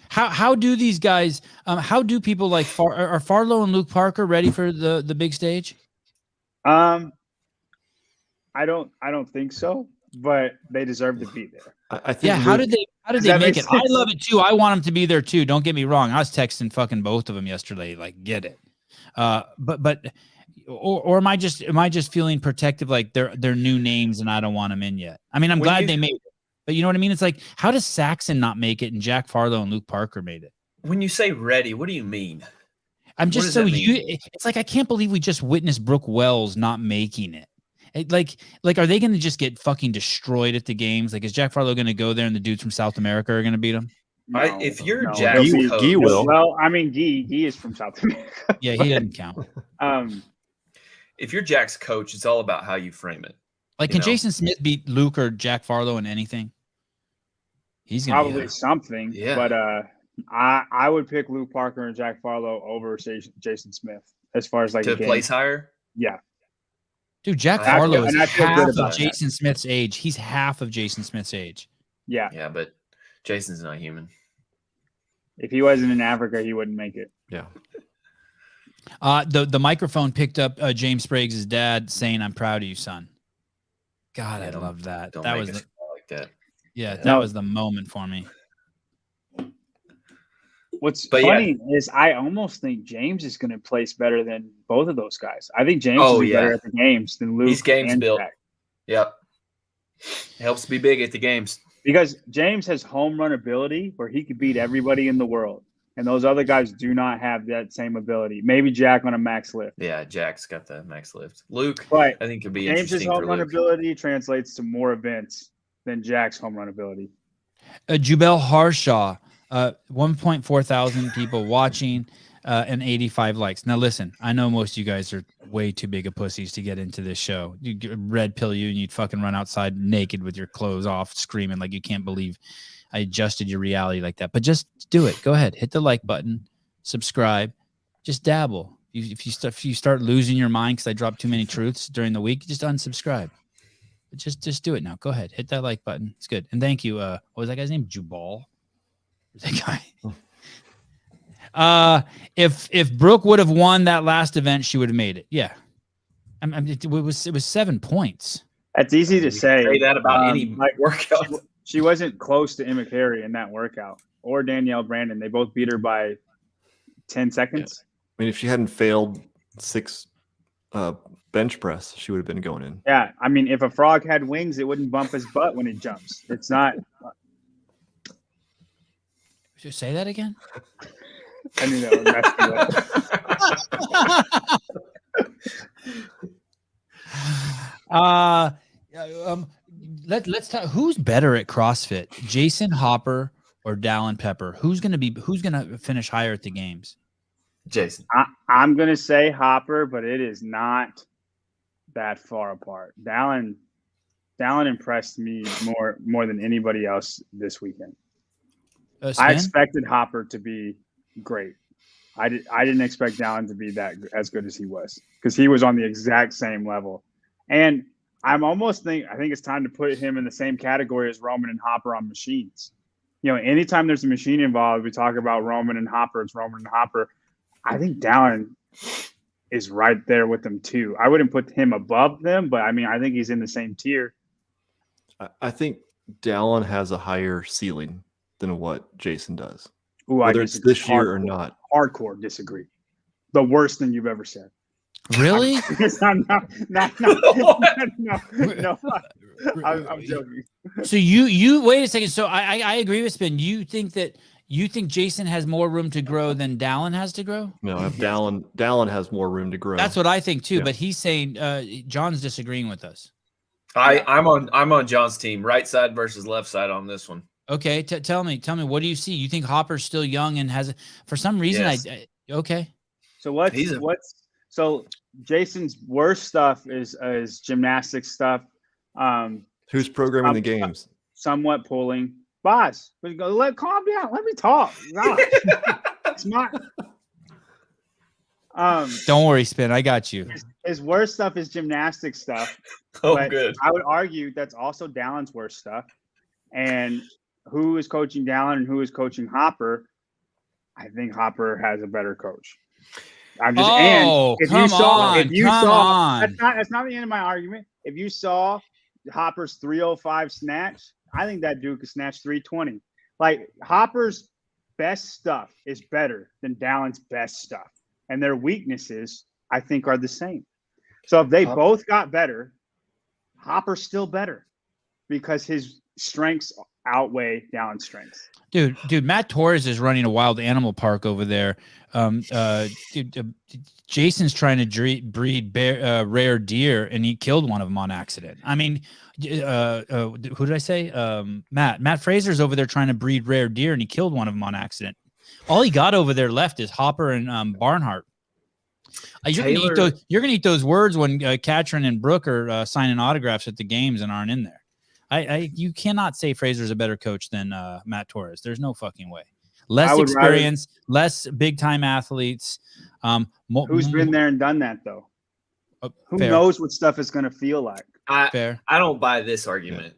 B: How do these guys? How do people like are Farlow and Luke Parker ready for the big stage?
D: I don't think so, but they deserve to be there.
A: I think.
B: Yeah. How did they make it? I love it too. I want them to be there too. Don't get me wrong. I was texting fucking both of them yesterday. Like, get it. Or am I just feeling protective? Like they're new names and I don't want them in yet. I mean, I'm glad they made it. But you know what I mean? It's like, how does Saxon not make it and Jack Farlow and Luke Parker made it?
C: When you say ready, what do you mean?
B: I'm just so it's like, I can't believe we just witnessed Brooke Wells not making it. Like, are they going to just get fucking destroyed at the games? Like, is Jack Farlow going to go there and the dudes from South America are going to beat him?
C: If you're Jack's coach,
A: Guy will.
D: Well, I mean, Guy is from South America.
B: Yeah, he doesn't count.
C: If you're Jack's coach, it's all about how you frame it.
B: Like, can Jason Smith beat Luke or Jack Farlow in anything? He's gonna
D: probably something. Yeah. But I would pick Luke Parker and Jack Farlow over Jason Smith as far as like
C: to place higher.
D: Yeah.
B: Dude, Jack
C: I
B: Farlow
D: feel-
B: is
D: and I feel
B: half
D: good
B: of
D: about that.
B: Jason Smith's age. He's half of Jason Smith's age.
D: Yeah.
C: Yeah, but Jason's not human.
D: If he wasn't in Africa, he wouldn't make it.
A: Yeah.
B: The microphone picked up James Sprague's dad saying, "I'm proud of you, son." God,
C: Yeah,
B: I love that.
C: Don't
B: That
C: make
B: was
C: us feel like that.
B: yeah,
C: Yeah.
B: that was the moment for me.
D: What's
C: But
D: funny is I almost think James is going to place better than both of those guys. I think James
C: Oh,
D: will be better
C: yeah.
D: at the games than Luke.
C: He's games
D: and
C: built.
D: Jack.
C: Yep. Helps be big at the games.
D: Because James has home run ability where he could beat everybody in the world. And those other guys do not have that same ability. Maybe Jack on a max lift.
C: Yeah, Jack's got the max lift. Luke,
D: But
C: I think could be
D: James's
C: interesting
D: home
C: for
D: run
C: Luke.
D: ability translates to more events than Jack's home run ability.
B: Jubel Harshaw, 1.4 thousand people watching, and 85 likes. Now listen, I know most of you guys are way too big of pussies to get into this show. You red pill you and you'd fucking run outside naked with your clothes off, screaming like you can't believe I adjusted your reality like that. But just do it. Go ahead, hit the like button, subscribe, just dabble. If you start losing your mind because I dropped too many truths during the week, just unsubscribe. Just do it now. Go ahead, hit that like button. It's good. And thank you. What was that guy's name? Jubal. That guy. If Brooke would have won that last event, she would have made it. Yeah. It was 7 points.
D: That's easy to say.
C: Say that about any
D: like,
C: workout.
D: She wasn't close to Emma Cary in that workout or Danielle Brandon. They both beat her by 10 seconds.
A: I mean, if she hadn't failed 6 bench press, she would have been going in.
D: Yeah. I mean, if a frog had wings, it wouldn't bump his butt when it jumps. It's not.
B: Should I say that again?
D: I knew that would mess me up.
B: Let's talk. Who's better at CrossFit, Jason Hopper or Dallin Pepper? Who's gonna finish higher at the games?
C: Jason.
D: I'm going to say Hopper, but it is not that far apart. Dallin impressed me more than anybody else this weekend. I
B: Sven?
D: expected Hopper to be great. I didn't expect Dallin to be as good as he was because he was on the exact same level. And I think it's time to put him in the same category as Roman and Hopper on machines. You know, anytime there's a machine involved, we talk about Roman and Hopper. It's Roman and Hopper. I think Dallin is right there with them too. I wouldn't put him above them, but I mean, I think he's in the same tier.
A: I think Dallin has a higher ceiling than what Jason does.
D: Ooh,
A: Whether it's this year or not.
D: Hardcore disagree. The worst thing you've ever said.
B: Really?
D: No. I'm joking.
B: So you wait a second. So I agree with Spin. You think Jason has more room to grow than Dallin has to grow?
A: No, if Dallin has more room to grow.
B: That's what I think too.
A: Yeah.
B: But he's saying John's disagreeing with us.
C: I'm on John's team, right side versus left side on this one.
B: Okay, tell me, what do you see? You think Hopper's still young and has, for some reason,
C: Yes.
B: okay.
D: So so Jason's worst stuff is gymnastics stuff.
A: Who's programming the games?
D: Somewhat pulling. Boss, calm down. Let me talk. Gosh. It's not.
B: Don't worry, Spin. I got you.
D: His worst stuff is gymnastics stuff.
C: Oh,
D: but
C: good.
D: I would argue that's also Dallin's worst stuff. And who is coaching Dallin and who is coaching Hopper? I think Hopper has a better coach. I'm just that's not the end of my argument. If you saw Hopper's 305 snatch, I think that dude could snatch 320. Like Hopper's best stuff is better than Dallin's best stuff. And their weaknesses, I think, are the same. So if they both got better, Hopper's still better because his strengths outweigh Dallin's strengths.
B: Dude, Matt Torres is running a wild animal park over there. Jason's trying to breed rare deer, and he killed one of them on accident. I mean, who did I say? Matt Fraser's over there trying to breed rare deer, and he killed one of them on accident. All he got over there left is Hopper and Barnhart. You're gonna eat those words when Katrin and Brooke are signing autographs at the games and aren't in there. You cannot say Fraser's a better coach than Matt Torres. There's no fucking way. Less experience, less big time athletes.
D: Who's been there and done that though? Who
B: Fair.
D: knows what stuff is going to feel like?
B: Fair.
C: I don't buy this argument.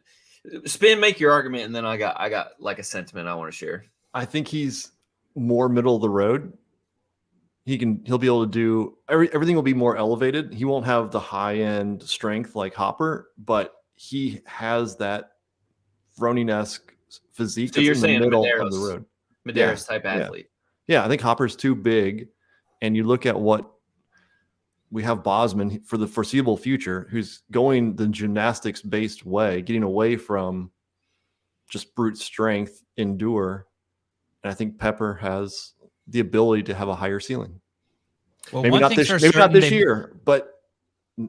C: Spin, make your argument, and then I got like a sentiment I want to share.
A: I think he's more middle of the road. He'll be able to do everything will be more elevated. He won't have the high end strength like Hopper, but he has that Froning-esque physique.
C: So you're
A: in
C: saying
A: the middle
C: Medeiros,
A: of the road.
C: Medeiros type athlete.
A: Yeah, I think Hopper's too big. And you look at what we have Bosman for the foreseeable future, who's going the gymnastics based way, getting away from just brute strength, endure. And I think Pepper has the ability to have a higher ceiling.
B: Well,
A: maybe not this year, but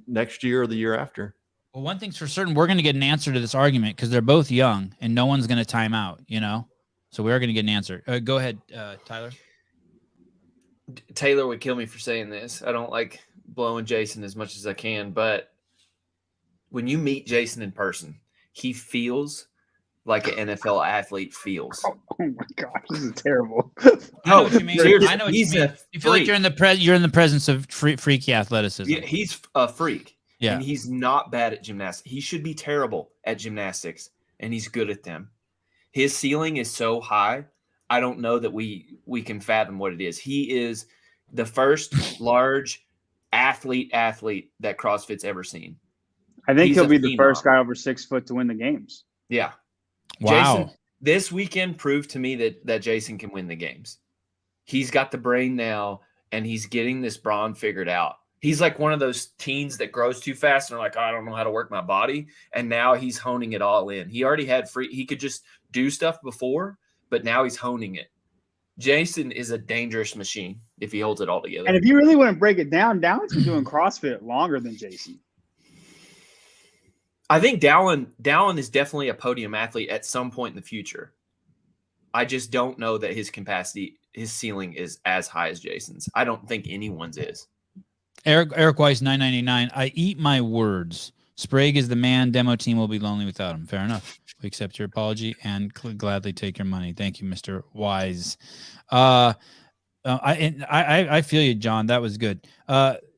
A: next year or the year after.
B: Well, one thing's for certain, we're going to get an answer to this argument because they're both young and no one's going to time out, So we are going to get an answer. Go ahead, Tyler.
C: Taylor would kill me for saying this. I don't like blowing Jason as much as I can, but when you meet Jason in person, he feels like an NFL athlete feels.
D: Oh my gosh, this is terrible.
B: I know what you mean.
C: Seriously,
B: I know what you mean. You feel like
C: freak.
B: you're in the presence of freaky athleticism.
C: Yeah, he's a freak.
B: Yeah.
C: And he's not bad at gymnastics. He should be terrible at gymnastics, and he's good at them. His ceiling is so high, I don't know that we can fathom what it is. He is the first large athlete that CrossFit's ever seen.
D: I think
C: He's
D: he'll
C: a
D: be the
C: phenom.
D: first guy over 6 foot to win the games.
C: Yeah.
B: Wow.
C: Jason, this weekend proved to me that Jason can win the games. He's got the brain now, and he's getting this brawn figured out. He's like one of those teens that grows too fast and are like, I don't know how to work my body. And now he's honing it all in. He already had he could just do stuff before, but now he's honing it. Jason is a dangerous machine if he holds it all together.
D: And if you really want to break it down, Dallin's been doing CrossFit longer than Jason.
C: I think Dallin is definitely a podium athlete at some point in the future. I just don't know that his ceiling is as high as Jason's. I don't think anyone's is.
B: Eric Weiss, 999. I eat my words. Sprague is the man. Demo team will be lonely without him. Fair enough. We accept your apology and gladly take your money. Thank you, Mr. Wise. I feel you, John. That was good.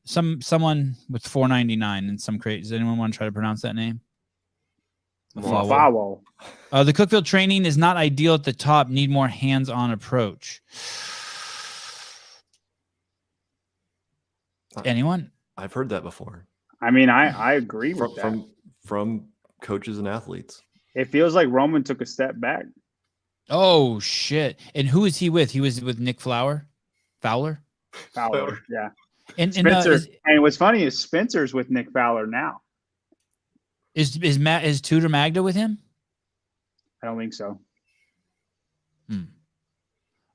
B: Someone with 499 and some crate. Does anyone want to try to pronounce that name?
D: Wow.
B: The Cookville training is not ideal at the top. Need more hands-on approach. Anyone?
A: I've heard that before.
D: I mean, I agree with that.
A: From coaches and athletes.
D: It feels like Roman took a step back.
B: Oh shit! And who is he with? He was with Nick Fowler,
D: yeah.
B: And
D: Spencer. And what's funny is Spencer's with Nick Fowler now.
B: Is Tudor Magda with him?
D: I don't think so.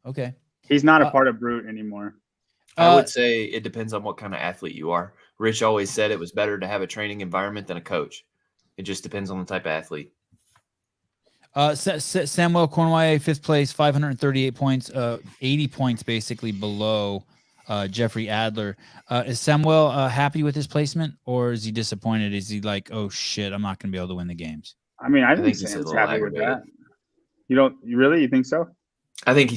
B: Okay.
D: He's not a part of Brute anymore.
C: I would say it depends on what kind of athlete you are. Rich always said it was better to have a training environment than a coach. It just depends on the type of athlete.
B: Samuel Cornway, 5th place, 538 points, 80 points basically below Jeffrey Adler. Is Samuel happy with his placement, or is he disappointed? Is he like, oh shit, I'm not going to be able to win the games?
D: I mean, I think
C: he's
D: Sam's
C: a little
D: happy with
C: aggravated.
D: that. You think so?
C: I think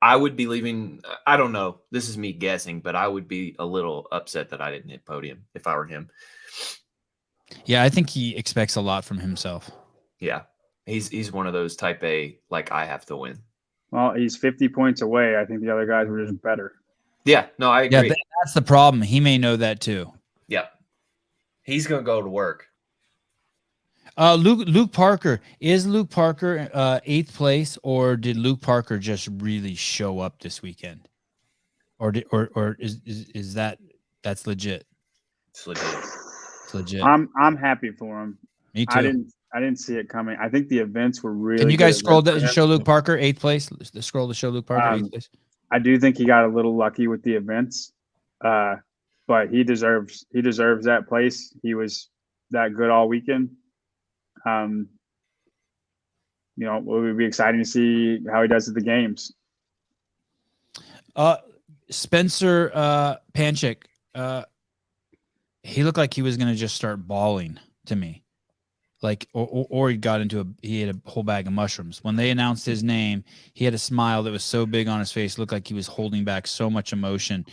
C: I would be leaving. I don't know. This is me guessing, but I would be a little upset that I didn't hit podium if I were him.
B: Yeah, I think he expects a lot from himself.
C: Yeah. He's one of those type A, like I have to win.
D: Well, he's 50 points away. I think the other guys were just better.
C: Yeah, no, I agree.
B: Yeah, that's the problem. He may know that too.
C: Yeah. He's going to go to work.
B: Luke Parker. Is Luke Parker 8th place, or did Luke Parker just really show up this weekend? Or is that's legit?
C: It's legit.
B: It's legit.
D: I'm happy for him.
B: Me too.
D: I didn't see it coming. I think the events were really.
B: Can you
D: good
B: guys scroll
D: events
B: that
D: for
B: and
D: him.
B: show Luke Parker 8th place? Scroll to show Luke Parker 8th place.
D: I do think he got a little lucky with the events, but he deserves that place. He was that good all weekend. It would be exciting to see how he does at the games.
B: Spencer Panchik, he looked like he was going to just start bawling to me. Like, or he had a whole bag of mushrooms. When they announced his name, he had a smile that was so big on his face, looked like he was holding back so much emotion.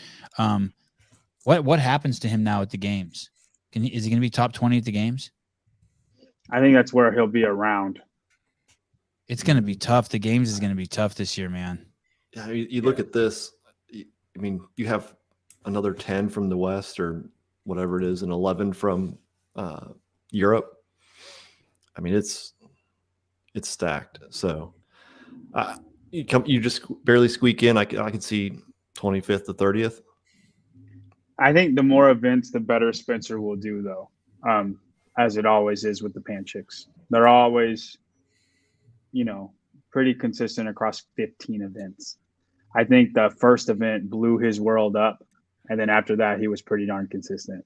B: What happens to him now at the games? Is he going to be top 20 at the games?
D: I think that's where he'll be around.
B: It's going to be tough. The games is going to be tough this year, man.
A: Yeah, you look at this. I mean, you have another 10 from the West or whatever it is, and 11 from Europe. I mean, it's stacked. So you just barely squeak in. I could see 25th to 30th.
D: I think the more events, the better Spencer will do, though, as it always is with the Pan Chicks. They're always, pretty consistent across 15 events. I think the first event blew his world up, and then after that, he was pretty darn consistent.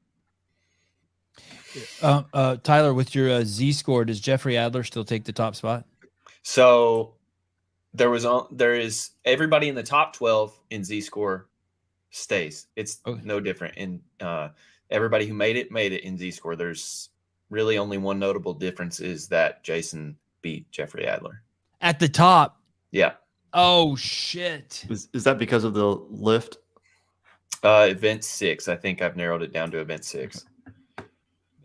B: Tyler, with your Z score, does Jeffrey Adler still take the top spot?
C: So there is everybody in the top 12 in Z score stays. It's no different. And everybody who made it in Z score. There's really only one notable difference is that Jason beat Jeffrey Adler
B: at the top.
C: Yeah.
B: Oh shit.
A: Is that because of the lift?
C: Event 6. I think I've narrowed it down to event 6.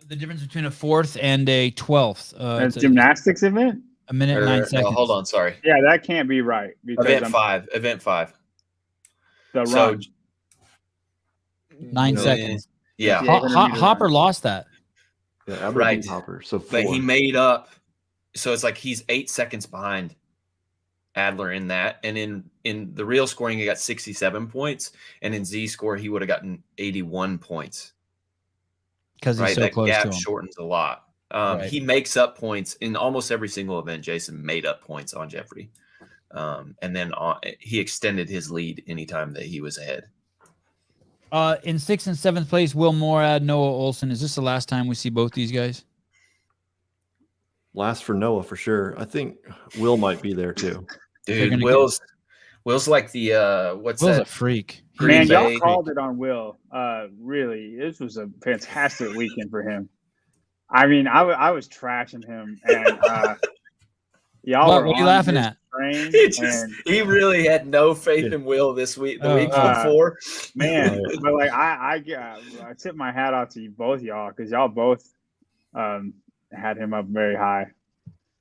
B: The difference between a 4th and a 12th.
D: It's a gymnastics event?
B: A minute and 9 seconds.
C: Hold on, sorry.
D: Yeah, that can't be right.
C: Event 5. Event 5.
D: The run.
B: 9 seconds.
C: Yeah.
B: Hopper lost that.
A: Yeah, Adler
C: right.
A: beat Hopper. So 4.
C: But he made up. So it's like he's 8 seconds behind Adler in that. And in the real scoring, he got 67 points. And in Z score, he would have gotten 81 points.
B: Because he's so close to him.
C: That gap shortens a lot.
B: Right.
C: He makes up points in almost every single event. Jason made up points on Jeffrey. And then he extended his lead anytime that he was ahead.
B: In 6th and 7th place, Will Morad, Noah Olson. Is this the last time we see both these guys?
A: Last for Noah for sure. I think Will might be there too.
C: Dude, Will's like the
B: Will's a freak.
D: Man, y'all called it on Will. Really, this was a fantastic weekend for him. I mean, I was trashing him, and y'all
B: what are you laughing at?
C: He really had no faith in Will this week. The week before,
D: man. But like, I tip my hat off to you both, y'all, because y'all both had him up very high.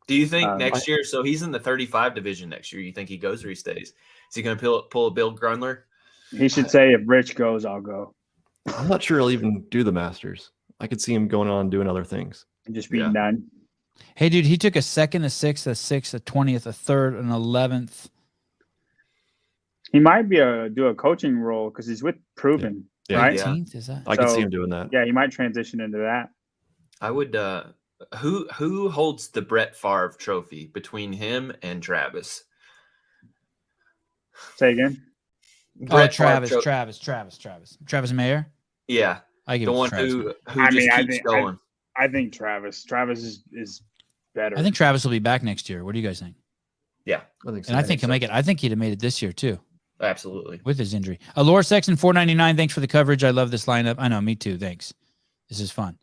C: Do you think next year? So he's in the 35 division next year. You think he goes or he stays? Is he going to pull a Bill Grundler?
D: He should say, if Rich goes, I'll go.
A: I'm not sure he'll even do the Masters. I could see him going on doing other things.
D: And just being done. Hey,
B: dude, he took a 2nd, a 6th, a 6th, a 20th, a 3rd, an 11th.
D: He might do a coaching role because he's with Proven, right?
B: 18th, is that?
A: I could see him doing that.
D: Yeah, he might transition into that.
C: I would. Who holds the Brett Favre trophy between him and Travis?
D: Say again.
B: Travis Mayer.
C: Yeah,
B: I give
C: the one
B: Travis.
C: who keeps going.
D: I think Travis. Travis is better.
B: I think Travis will be back next year. What do you guys think?
C: Yeah,
A: I think so.
B: And I think he'll make it. I think he'd have made it this year too.
C: Absolutely.
B: With his injury. Laura Sexton, $4.99. Thanks for the coverage. I love this lineup. I know, me too. Thanks. This is fun.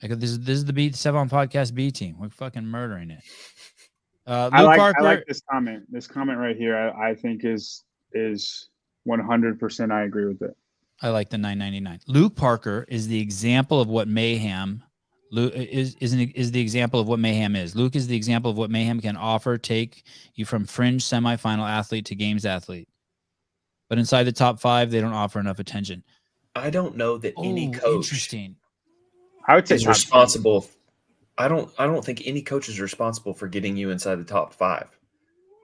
B: This is the Sevan Podcast B team. We're fucking murdering it.
D: I like this comment. This comment right here, I think is 100%. I agree with it.
B: I like the $9.99. Luke Parker is the example of what mayhem. Luke is the example of what mayhem is. Luke is the example of what mayhem can offer. Take you from fringe semifinal athlete to games athlete. But inside the top 5, they don't offer enough attention.
C: I don't know that any coach.
B: Interesting.
D: I would say
C: is responsible. I don't think any coach is responsible for getting you inside the top 5.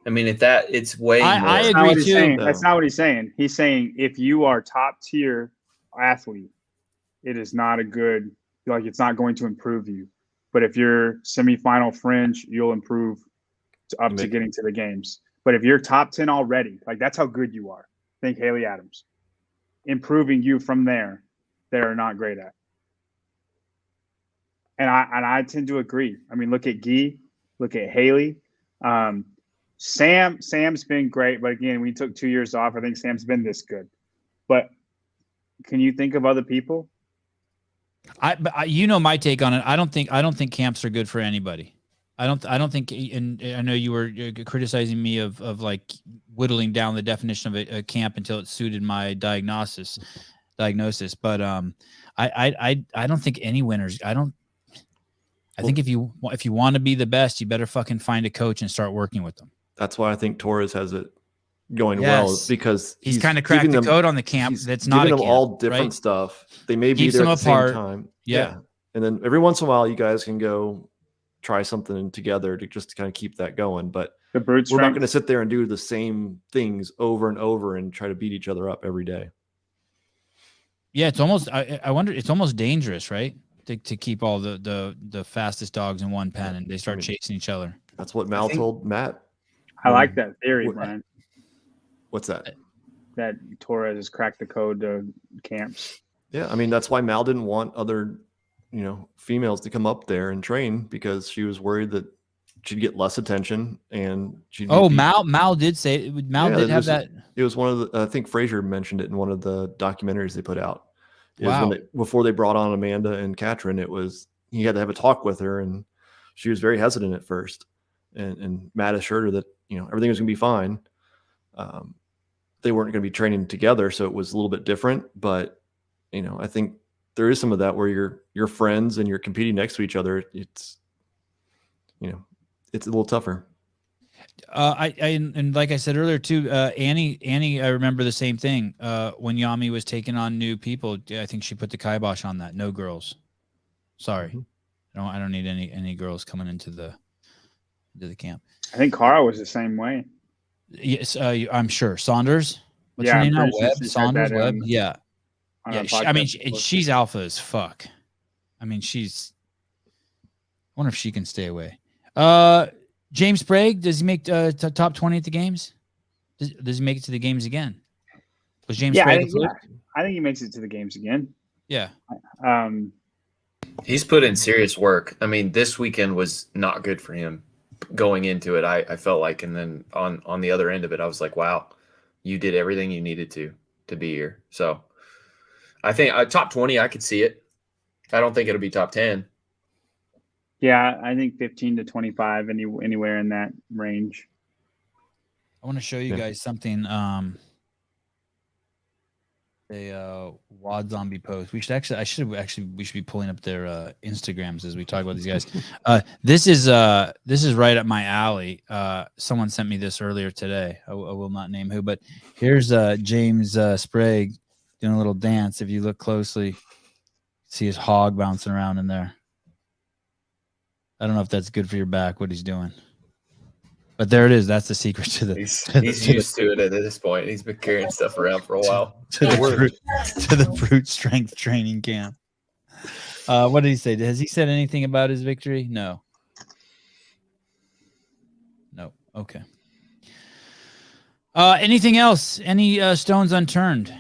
C: I mean, it's way more.
B: I agree too.
D: That's not what he's saying. He's saying if you are top tier athlete, it is not it's not going to improve you. But if you're semifinal fringe, you'll improve to getting to the games. But if you're top 10 already, like that's how good you are. Think Haley Adams. Improving you from there, they're not great at. And I tend to agree. I mean, look at Guy, look at Haley. Sam's been great, but again, we took 2 years off. I think Sam's been this good. But can you think of other people?
B: My take on it. I don't think camps are good for anybody. I don't think, and I know you were criticizing me of like whittling down the definition of a camp until it suited my diagnosis. diagnosis. But I don't think any winners. I think if you want to be the best, you better fucking find a coach and start working with them.
A: That's why I think Torres has it going well, because
B: he's kind of cracked the code on the camp. That's not
A: giving
B: a
A: them
B: camp,
A: all different
B: right?
A: stuff. They may be
B: Keeps
A: there
B: them
A: at the
B: apart.
A: same time.
B: Yeah.
A: And then every once in a while, you guys can go try something together to just kind of keep that going. But
D: The brute
A: we're not
D: strength.
A: going to sit there and do the same things over and over and try to beat each other up every day.
B: Yeah, it's almost. I wonder. It's almost dangerous, right? To keep all the fastest dogs in one pen, and they start chasing each other.
A: That's what Mal told Matt.
D: I like that theory,
A: What-
D: Brian.
A: What's that?
D: That Torres has cracked the code to camps.
A: Yeah, I mean, that's why Mal didn't want other, females to come up there and train, because she was worried that she'd get less attention and she'd.
B: Oh,
A: be-
B: Mal did say Mal
A: Yeah,
B: did have
A: this-
B: that.
A: It was one of the. I think Fraser mentioned it in one of the documentaries they put out. It was
B: Wow.
A: before they brought on Amanda and Katrin. It was he had to have a talk with her, and she was very hesitant at first. And Matt assured her that everything was going to be fine. They weren't going to be training together, so it was a little bit different. But I think there is some of that where you're friends and you're competing next to each other. It's it's a little tougher.
B: And like I said earlier too, Annie, I remember the same thing. When Yami was taking on new people, I think she put the kibosh on that. No girls. Sorry,
A: Mm-hmm.
B: I don't need any girls coming into the camp.
D: I think Cara was the same way.
B: Yes, I'm sure. Saunders. What's
D: Yeah,
B: her name
D: I'm
B: now?
D: pretty sure
B: Webb.
D: she said
B: Saunders.
D: that,
B: Webb. Yeah.
D: on
B: Yeah.
D: a
B: I mean,
D: podcast.
B: she's alpha as fuck. I mean, she's. I wonder if she can stay away. James Sprague, does he make top 20 at the games? Does he make it to the games again? Was James
D: Yeah,
B: Sprague?
D: I think he makes it to the games again.
B: Yeah.
C: He's put in serious work. I mean, this weekend was not good for him going into it. I felt like, and then on the other end of it, I was like, wow, you did everything you needed to be here. So I think top 20, I could see it. I don't think it'll be top 10.
D: Yeah, I think 15 to 25, anywhere in that range.
B: I want to show you
A: Yeah.
B: guys something. A Wad Zombie post. We should be pulling up their Instagrams as we talk about these guys. This is right up my alley. Someone sent me this earlier today. I will not name who, but here's James Sprague doing a little dance. If you look closely, see his hog bouncing around in there. I don't know if that's good for your back, what he's doing. But there it is. That's the secret to the.
C: He's used to it at this point. He's been carrying stuff around for a while.
B: to the brute strength training camp. What did he say? Has he said anything about his victory? No. Okay. Anything else? Any stones unturned?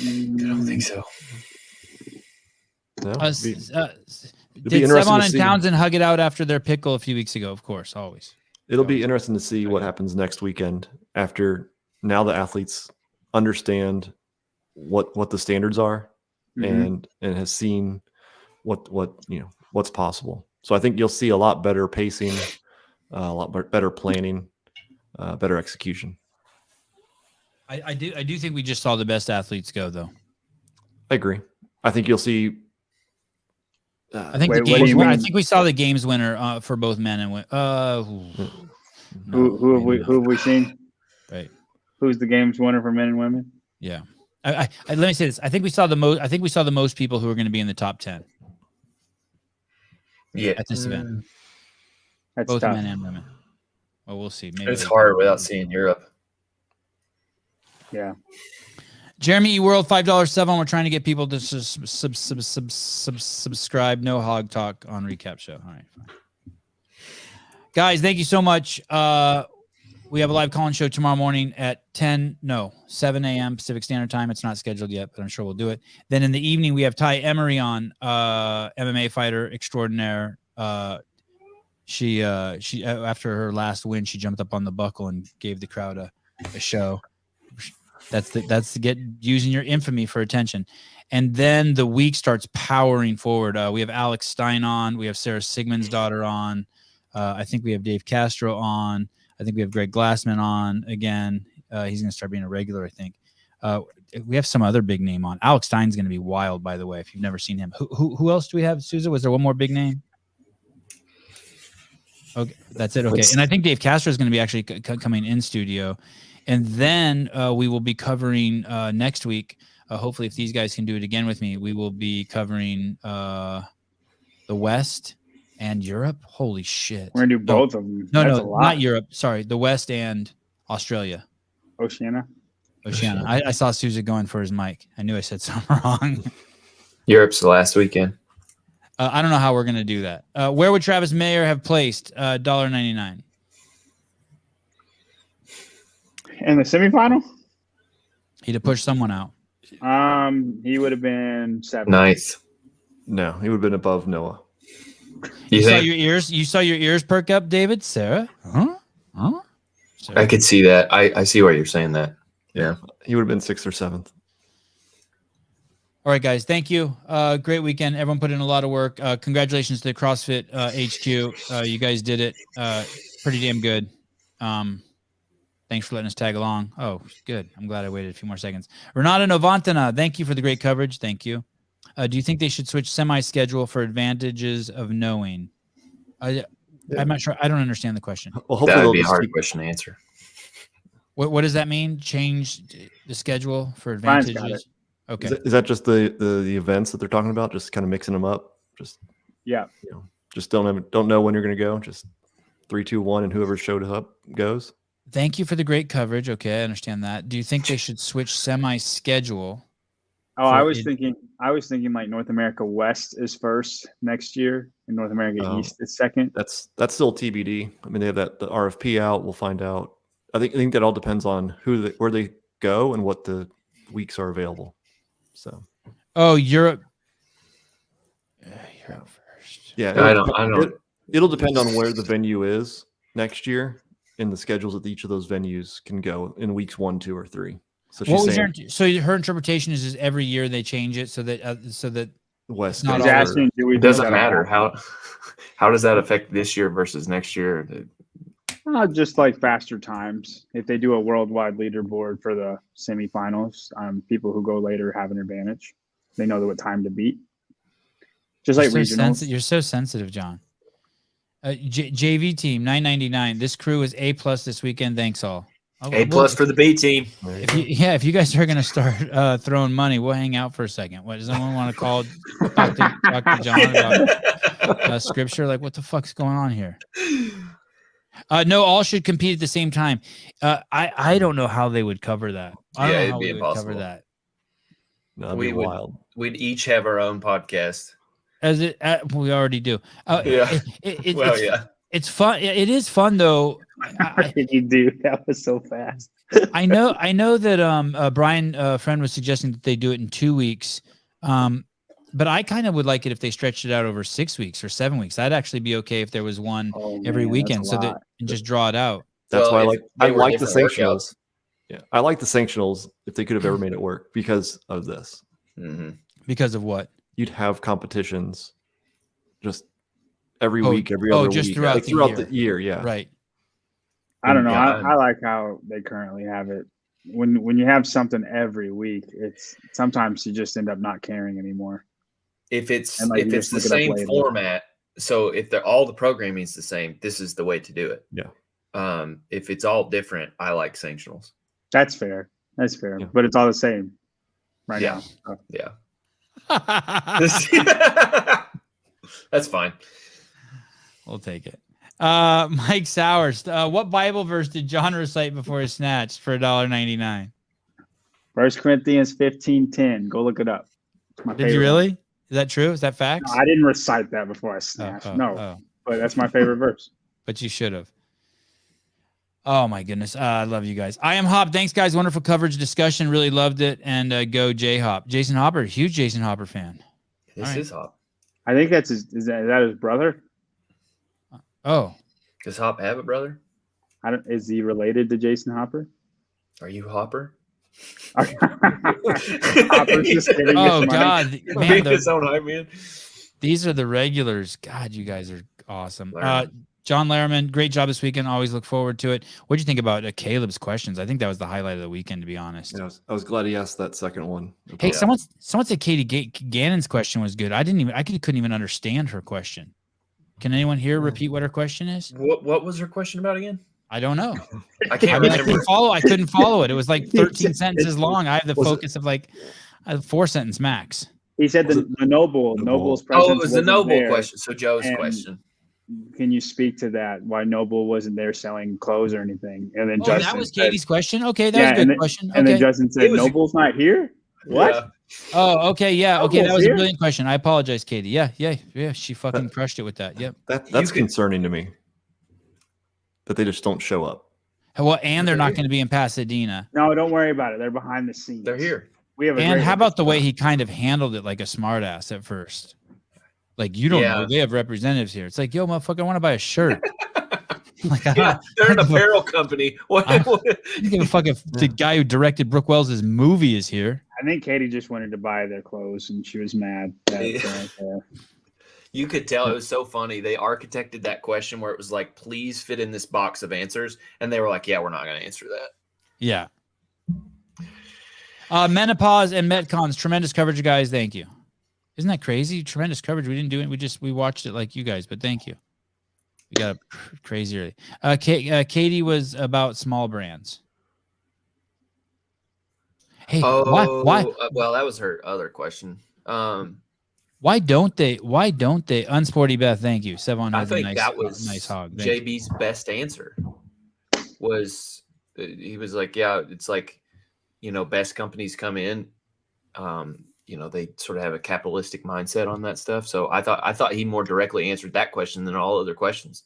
C: I don't think so.
A: No,
B: Did
A: interesting
B: Sevan
A: to
B: and
A: see.
B: Townsend hug it out after their pickle a few weeks ago? Of course, always.
A: It'll be interesting to see what happens next weekend after now the athletes understand what the standards are and has seen what's possible. So I think you'll see a lot better pacing, a lot better planning, better execution.
B: I do think we just saw the best athletes go, though.
A: I agree. I think you'll see.
B: I think
D: Wait,
B: the
D: what do
B: games.
D: you mean?
B: I think we saw the games winner for both men and women.
D: Who have we seen?
B: Right.
D: Who's the games winner for men and women?
B: Yeah. I let me say this. I think we saw the most. I think we saw the most people who are going to be in the top 10
C: Yeah,
B: at this event,
D: That's
B: both
D: tough.
B: men and women. Well, we'll see. Maybe
C: it's hard without seeing Europe.
D: Yeah.
B: Jeremy E. World, $5 We're trying to get people to subscribe. No hog talk on recap show. All right, fine. Guys, thank you so much. We have a live call-in show tomorrow morning at 7 a.m. Pacific Standard Time. It's not scheduled yet, but I'm sure we'll do it. Then in the evening, we have Ty Emery on, MMA fighter extraordinaire. She after her last win, she jumped up on the buckle and gave the crowd a show. That's to get using your infamy for attention. And then the week starts powering forward. We have Alex Stein on. We have Sarah Sigmund's daughter on. I think we have Dave Castro on. I think we have Greg Glassman on again. He's going to start being a regular, I think. We have some other big name on. Alex Stein's going to be wild, by the way, if you've never seen him. Who else do we have, Souza? Was there one more big name? Okay, that's it. Okay, and I think Dave Castro is going to be actually coming in studio, and then we will be covering next week. Hopefully, if these guys can do it again with me, we will be covering the West and Europe. Holy shit!
D: We're gonna do both of them.
B: No,
D: That's
B: no, not Europe. Sorry, the West and Australia.
D: Oceania.
B: I saw Souza going for his mic. I knew I said something wrong.
C: Europe's the last weekend.
B: I don't know how we're going to do that. Where would Travis Mayer have placed $1.99?
D: In the semifinal?
B: He'd have pushed someone out.
D: He would have been 7th.
C: Ninth.
A: No, he would have been above Noah.
B: You saw your ears? You saw your ears perk up, David? Sarah? Huh? Sarah?
C: I could see that. I see why you're saying that. Yeah.
A: He would have been 6th or 7th.
B: All right, guys. Thank you. Great weekend. Everyone put in a lot of work. Congratulations to the CrossFit HQ. You guys did it pretty damn good. Thanks for letting us tag along. Oh, good. I'm glad I waited a few more seconds. Renata Novantana, thank you for the great coverage. Thank you. Do you think they should switch semi-schedule for advantages of knowing? I'm not sure. I don't understand the question.
A: Well, hopefully
C: That would be a
A: they'll
C: hard
A: just
C: question to answer.
B: What does that mean? Change the schedule for
D: Brian's got
B: advantages? Okay.
A: Is that just the events that they're talking about? Just kind of mixing them up. Just just don't know when you're going to go. Just 3, 2, 1, and whoever showed up goes.
B: Thank you for the great coverage. Okay, I understand that. Do you think they should switch semi-schedule?
D: Oh, I was thinking like North America West is first next year, and North America East is second.
A: That's still TBD. I mean, they have the RFP out. We'll find out. I think that all depends on where they go and what the weeks are available. So.
B: Oh, Europe. Europe first.
A: Yeah,
C: I don't.
A: It'll depend on where the venue is next year, and the schedules that each of those venues can go in weeks 1, 2, or 3. So she's saying,
B: so her interpretation is every year they change it so that
A: West.
B: not
A: goes
B: all
A: over.
C: It doesn't matter how does that affect this year versus next year?
D: Just like faster times. If they do a worldwide leaderboard for the semifinals, people who go later have an advantage. They know what time to beat. Just like regionals.
B: You're so sensitive, John. JV team $9.99. This crew is A+ this weekend. Thanks all.
C: A+ for the B team.
B: If you guys are gonna start throwing money, we'll hang out for a second. What does someone want to call talk to John about scripture? Like, what the fuck's going on here? No, all should compete at the same time. I don't know how they would cover that. I don't know how we would cover that.
A: No, that'd be wild.
C: We'd each have our own podcast.
B: We already do. It's fun. It is fun though.
D: What did you do? That was so fast.
B: I know that Brian friend was suggesting that they do it in 2 weeks. But I kind of would like it if they stretched it out over 6 weeks or 7 weeks. I'd actually be okay if there was one every weekend, so that and just draw it out.
A: That's why I like the sanctionals. Yeah, I like the sanctionals if they could have ever made it work because of this.
C: Mm-hmm.
B: Because of what?
A: You'd have competitions just every week, every other
B: just
A: week,
B: throughout
A: the year. Yeah,
B: right.
D: I don't know. I like how they currently have it. When you have something every week, it's sometimes you just end up not caring anymore.
C: If it's the same format, so if all the programming is the same, this is the way to do it.
A: Yeah.
C: If it's all different, I like sanctionals.
D: That's fair. Yeah. But it's all the same right now. So.
C: Yeah. That's fine.
B: We'll take it. Mike Sowers, what Bible verse did John recite before he snatched for $1.99?
D: 1 Corinthians 15:10. Go look it up.
B: Did you really? Is that true? Is that facts?
D: No, I didn't recite that before I snatched. But that's my favorite verse.
B: But you should have. Oh my goodness. I love you guys. I am Hop. Thanks guys. Wonderful coverage discussion. Really loved it. And go J Hop. Jason Hopper, huge Jason Hopper fan.
C: This is Hop.
D: I think that's is that his brother?
B: Oh.
C: Does Hop have a brother?
D: Is he related to Jason Hopper?
C: Are you Hopper?
D: Hopper's just giving
B: God. Man,
C: his own hype man.
B: These are the regulars. God, you guys are awesome. John Larriman, great job this weekend. Always look forward to it. What'd you think about Caleb's questions? I think that was the highlight of the weekend, to be honest.
A: Yeah, I was glad he asked that second one.
B: Hey, someone said Katie Gannon's question was good. I couldn't even understand her question. Can anyone here repeat what her question is?
C: What was her question about again?
B: I don't know.
C: I can't remember.
B: I couldn't follow it. It was like 13 sentences long. I have the focus of like a 4-sentence max.
D: He said the Noble's presence.
C: Oh, it was the Noble question. So Joe's question.
D: Can you speak to that? Why Noble wasn't there selling clothes or anything? And then Justin
B: that was Katie's question. Okay, that was a good question. Okay.
D: And then Justin said, "Noble's not here." What?
C: Yeah.
B: Oh, okay, yeah, okay.
D: Noble's
B: That was
D: here?
B: a brilliant question. I apologize, Katie. Yeah. She fucking crushed it with that. Yep.
A: That's concerning to me. That they just don't show up.
B: Well, and they're not going to be in Pasadena.
D: No, don't worry about it. They're behind the scenes.
C: They're here.
D: We have.
B: And how about the way he kind of handled it like a smartass at first? Like, you don't know, they have representatives here. It's like, yo, motherfucker, I want to buy a shirt. Like,
C: they're an apparel company.
B: I don't give a fuck if the guy who directed Brooke Wells' movie is here.
D: I think Katie just wanted to buy their clothes, and she was mad.
C: You could tell it was so funny. They architected that question where it was like, please fit in this box of answers. And they were like, yeah, we're not going to answer that.
B: Yeah. Menopause and Metcons, tremendous coverage, guys. Thank you. Isn't that crazy? Tremendous coverage. We didn't do it. We watched it like you guys, but thank you. We got crazy early. Katie was about small brands. Hey, why?
C: Well, that was her other question.
B: Why don't they? Unsporty Beth, thank you. Sevan
C: I
B: has
C: think
B: a
C: that was
B: nice hog.
C: JB's best answer. He was like, yeah, it's like, best companies come in. They sort of have a capitalistic mindset on that stuff. So I thought he more directly answered that question than all other questions.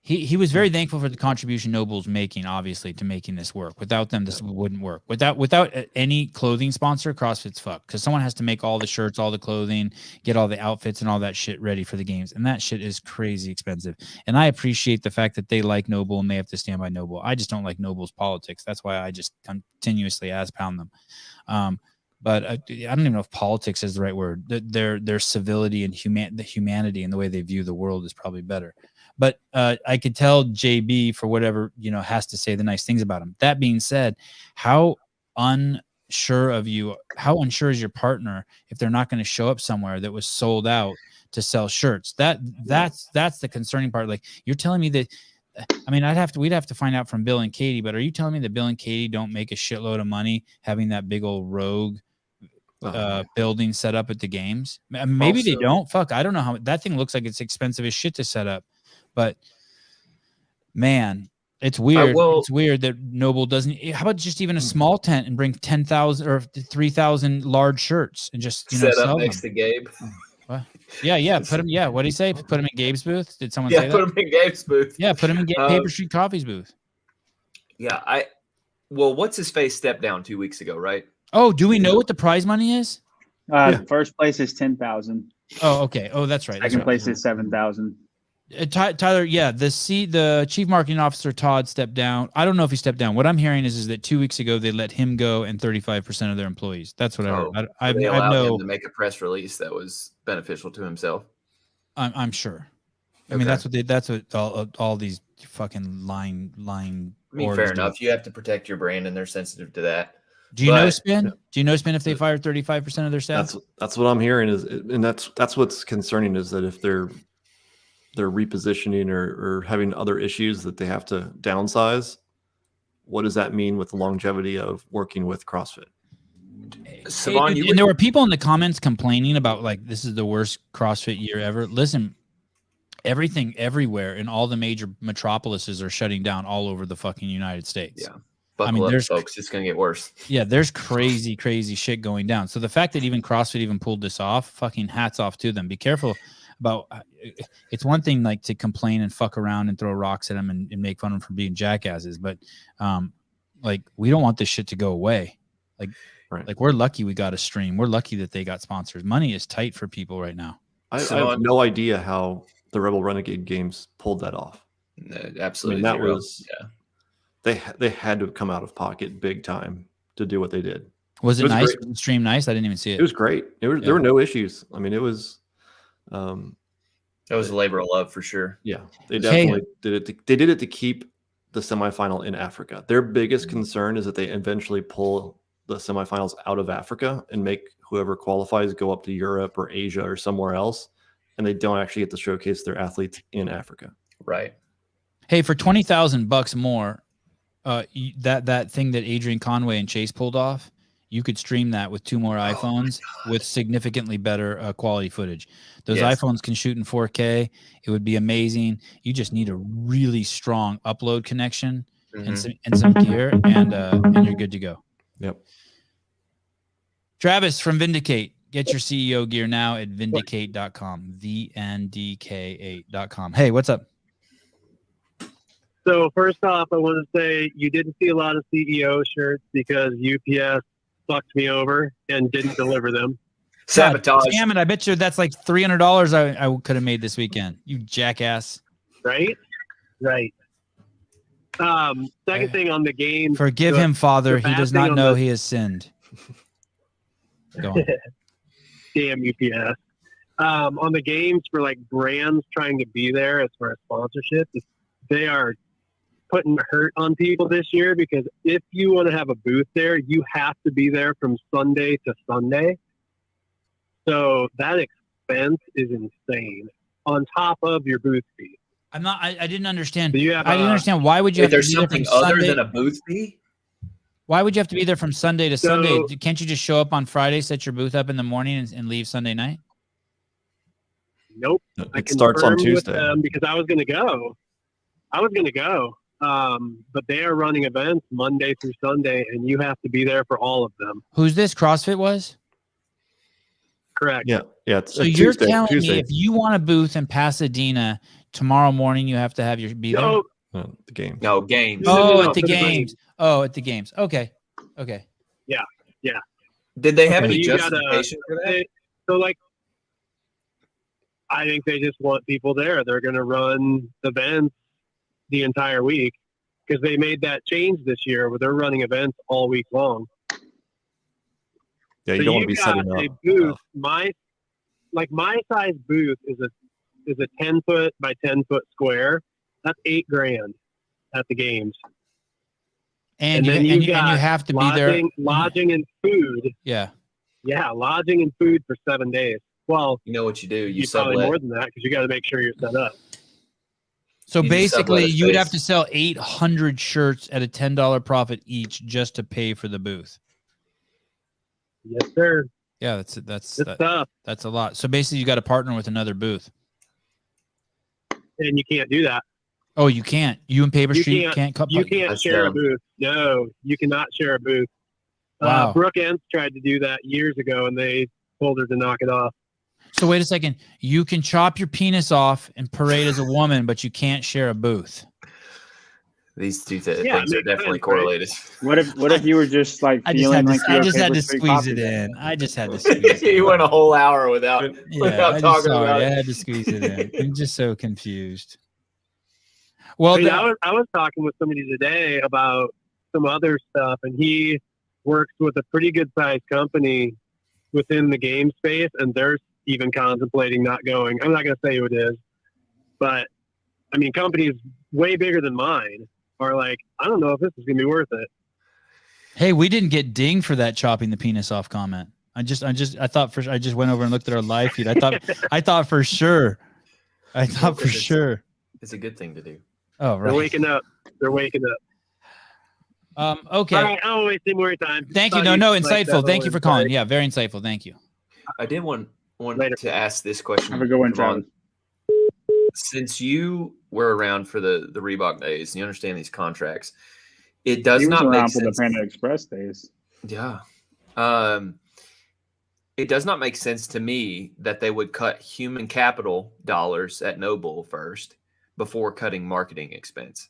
B: He was very thankful for the contribution Noble's making, obviously, to making this work. Without them, this wouldn't work. Without any clothing sponsor, CrossFit's fucked. Because someone has to make all the shirts, all the clothing, get all the outfits and all that shit ready for the games. And that shit is crazy expensive. And I appreciate the fact that they like Noble and they have to stand by Noble. I just don't like Noble's politics. That's why I just continuously pound them. But I don't even know if politics is the right word. Their civility and the humanity and the way they view the world is probably better. But I could tell JB, for whatever, has to say the nice things about him. That being said, how unsure is your partner if they're not going to show up somewhere that was sold out to sell shirts? That's the concerning part. Like, you're telling me that, I mean, we'd have to find out from Bill and Katie, but are you telling me that Bill and Katie don't make a shitload of money having that big old rogue building set up at the games? Maybe they don't. Fuck, I don't know how that thing looks like. It's expensive as shit to set up. But man, it's weird. It's weird that Noble doesn't. How about just even a small tent and bring 10,000 or 3,000 large shirts and just
C: set up next to Gabe?
B: What? Yeah. Put him. Yeah. What did he say? Put him in Gabe's booth. Did someone say that?
C: Yeah, put him in Gabe's booth.
B: Yeah, put him in Paper Street Coffee's booth.
C: Yeah, what's his face stepped down 2 weeks ago, right?
B: Oh, do we know what the prize money is?
D: First place is 10,000.
B: Oh, okay. Oh, that's right.
D: Second place is 7,000.
B: Tyler, yeah, the chief marketing officer Todd stepped down. I don't know if he stepped down. What I'm hearing is that 2 weeks ago they let him go and 35% of their employees. That's what I heard.
C: They allowed him to make a press release that was beneficial to himself.
B: I'm sure. I
C: Okay.
B: mean, that's what all these fucking line.
C: I mean, fair enough. You have to protect your brand, and they're sensitive to that.
B: Do you know Spin? Do you know Spin if they fire 35% of their staff?
A: That's what I'm hearing and that's what's concerning, is that if they're repositioning or having other issues that they have to downsize, what does that mean with the longevity of working with CrossFit?
B: And there were people in the comments complaining about, like, this is the worst CrossFit year ever. Listen, everything everywhere in all the major metropolises are shutting down all over the fucking United States.
C: Yeah. Buckle up, folks. It's going to get worse.
B: Yeah, there's crazy shit going down. So the fact that even CrossFit even pulled this off, fucking hats off to them. Be careful about, it's one thing like to complain and fuck around and throw rocks at them and make fun of them for being jackasses, but like, we don't want this shit to go away. Like,
A: right.
B: Like, we're lucky we got a stream. We're lucky that they got sponsors. Money is tight for people right now.
A: I have no idea how the Rebel Renegade Games pulled that off.
C: Absolutely.
A: I mean, that was they had to come out of pocket big time to do what they did.
B: Was it nice? Was the stream nice? I didn't even see it.
A: It was great. There were no issues. I mean, it was
C: That was a labor of love for sure.
A: Yeah, they definitely did it. They did it to keep the semifinal in Africa. Their biggest concern is that they eventually pull the semifinals out of Africa and make whoever qualifies go up to Europe or Asia or somewhere else, and they don't actually get to showcase their athletes in Africa.
C: Right.
B: Hey, for $20,000 more, that thing that Adrian Conway and Chase pulled off, you could stream that with 2 more iPhones with significantly better quality footage. Those iPhones can shoot in 4K. It would be amazing. You just need a really strong upload connection and some gear, and you're good to go.
A: Yep.
B: Travis from Vindicate. Get your CEO gear now at vindicate.com. VNDK8.com. Hey, what's up?
F: So first off, I want to say you didn't see a lot of CEO shirts because UPS fucked me over and didn't deliver them.
C: Sabotage.
B: God damn it. I bet you that's like $300 I could have made this weekend. You jackass.
F: Right? Right. Second thing on the game.
B: Forgive him, Father. He does not know he has sinned. Go on.
F: Damn UPS. On the games for like brands trying to be there as far as sponsorship, they are putting hurt on people this year because if you want to have a booth there, you have to be there from Sunday to Sunday. So that expense is insane on top of your booth fee.
B: I didn't understand.
F: So I
B: didn't understand. Why would you have to
C: there's
B: be there from
C: something other
B: Sunday?
C: than a booth fee?
B: Why would you have to be there from Sunday to Sunday? Can't you just show up on Friday, set your booth up in the morning, and leave Sunday night?
F: Nope.
A: It starts on Tuesday.
F: Because I was going to go. But they are running events Monday through Sunday, and you have to be there for all of them.
B: Who's this? CrossFit was?
F: Correct.
A: Yeah. It's
B: so you're telling me if you want a booth in Pasadena tomorrow morning, you have to have your be there?
F: No.
A: The game.
C: No, games.
B: Oh,
F: No,
B: at the
F: for the
B: games. Oh, at the games. Okay.
F: Yeah.
C: Did they have any
F: So you gotta-
C: justification for that?
F: So, like, I think they just want people there. They're going to run events the entire week because they made that change this year where they're running events all week long.
A: Yeah, you
F: So
A: don't want to be
F: got
A: setting
F: a
A: up.
F: booth. My size booth is a 10-foot by 10-foot square. That's $8,000 at the games.
B: And
F: then
B: you
F: got
B: have to be there.
F: Lodging and food.
B: Yeah.
F: Yeah, lodging and food for 7 days. Well,
C: You know what you do? You
F: probably
C: sublet.
F: more than that because you got to make sure you're set up.
B: So
C: You just sublet
B: basically,
C: a
B: you would
C: space.
B: have to sell 800 shirts at a $10 profit each just to pay for the booth.
F: Yes, sir.
B: Yeah,
F: It's tough,
B: that's a lot. So basically, you got to partner with another booth.
F: and you can't do that.
B: Oh, you can't. You and Paper
F: You
B: Street
F: can't-
B: can't.
F: You can't
C: That's
F: share a
C: dumb.
F: booth. No, you cannot share a booth.
B: Wow.
F: Brooke Ents tried to do that years ago, and they told her to knock it off.
B: So wait a second. You can chop your penis off and parade as a woman, but you can't share a booth.
C: These two
F: Yeah,
C: things
F: it
C: are
F: makes
C: definitely
F: sense, right?
C: correlated.
D: What if you were just like
B: I just
D: feeling
B: had
D: like
B: to,
D: you
B: I
D: were
B: just
D: okay
B: had to
D: with free
B: squeeze
D: coffee
B: it
D: then?
B: in. I just had to squeeze it
C: You
B: in.
C: went a whole hour without
B: Yeah,
C: talking
B: sorry.
C: about
B: I
C: it.
B: had to squeeze it in. I'm just so confused. Well,
F: I mean, I was talking with somebody today about some other stuff, and he works with a pretty good sized company within the game space, and they're even contemplating not going. I'm not going to say who it is, but I mean, companies way bigger than mine are like, I don't know if this is going to be worth it.
B: hey, we didn't get dinged for that chopping the penis off comment. I just went over and looked at our live feed. I thought for sure.
C: It's a good thing to do.
B: Oh,
F: They're
B: right.
F: waking up.
B: Okay.
F: All right, I won't waste any more time.
B: Thank you.
F: Thought
B: No,
F: you'd like
B: insightful.
F: that
B: Thank you for
F: one.
B: calling.
F: Sorry.
B: Yeah, very insightful. Thank you.
C: I did want
F: Later.
C: to ask this question.
D: Have a good one,
C: Devon.
D: Travis.
C: Since you were around for the Reebok days, and you understand these contracts, it does
D: He was
C: not make
D: around for the
C: sense.
D: Panda Express days.
C: Yeah. It does not make sense to me that they would cut human capital dollars at Noble first before cutting marketing expense,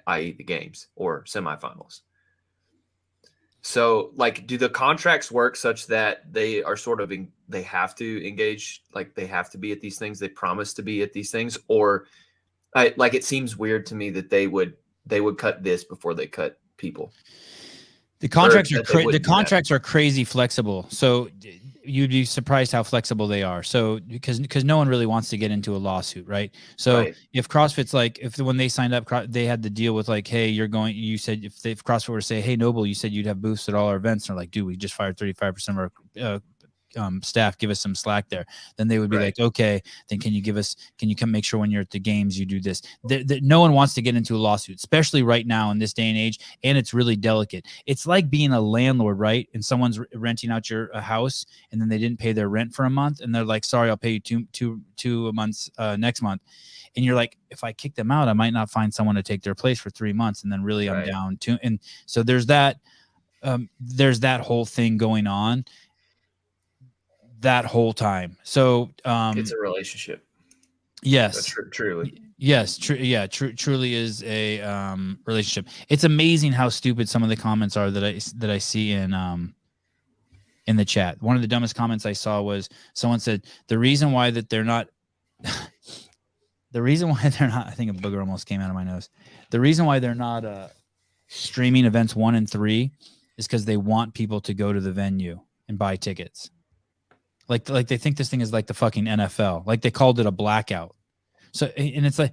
C: i.e. the games or semifinals. So, like, do the contracts work such that they are sort of they have to engage, like they have to be at these things, they promise to be at these things, or like it seems weird to me that they would cut this before they cut people.
B: The contracts
C: Or
B: are
C: that they wouldn't do that.
B: are crazy flexible. So you'd be surprised how flexible they are. So because no one really wants to get into a lawsuit, right? So
C: Right.
B: if CrossFit's like, when they signed up, they had the deal with like, hey, you said if CrossFit were to say, hey, Noble, you said you'd have booths at all our events. And they're like, dude, we just fired 35% of our staff, give us some slack there. Then they would be like, okay, then can you come make sure when you're at the games you do this? No one wants to get into a lawsuit, especially right now in this day and age, and it's really delicate. It's like being a landlord, right? And someone's renting out your house, and then they didn't pay their rent for a month, and they're like, sorry, I'll pay you two months next month. And you're like, if I kick them out, I might not find someone to take their place for 3 months, and then really I'm down to. And so there's that whole thing going on that whole time. So
C: it's a relationship.
B: Yes.
C: Truly.
B: Yes. Truly is a relationship. It's amazing how stupid some of the comments are that I see in the chat. One of the dumbest comments I saw was someone said the reason why they're not I think a booger almost came out of my nose. The reason why they're not streaming events 1 and 3 is because they want people to go to the venue and buy tickets. Like they think this thing is like the fucking NFL. Like they called it a blackout. So, and it's like,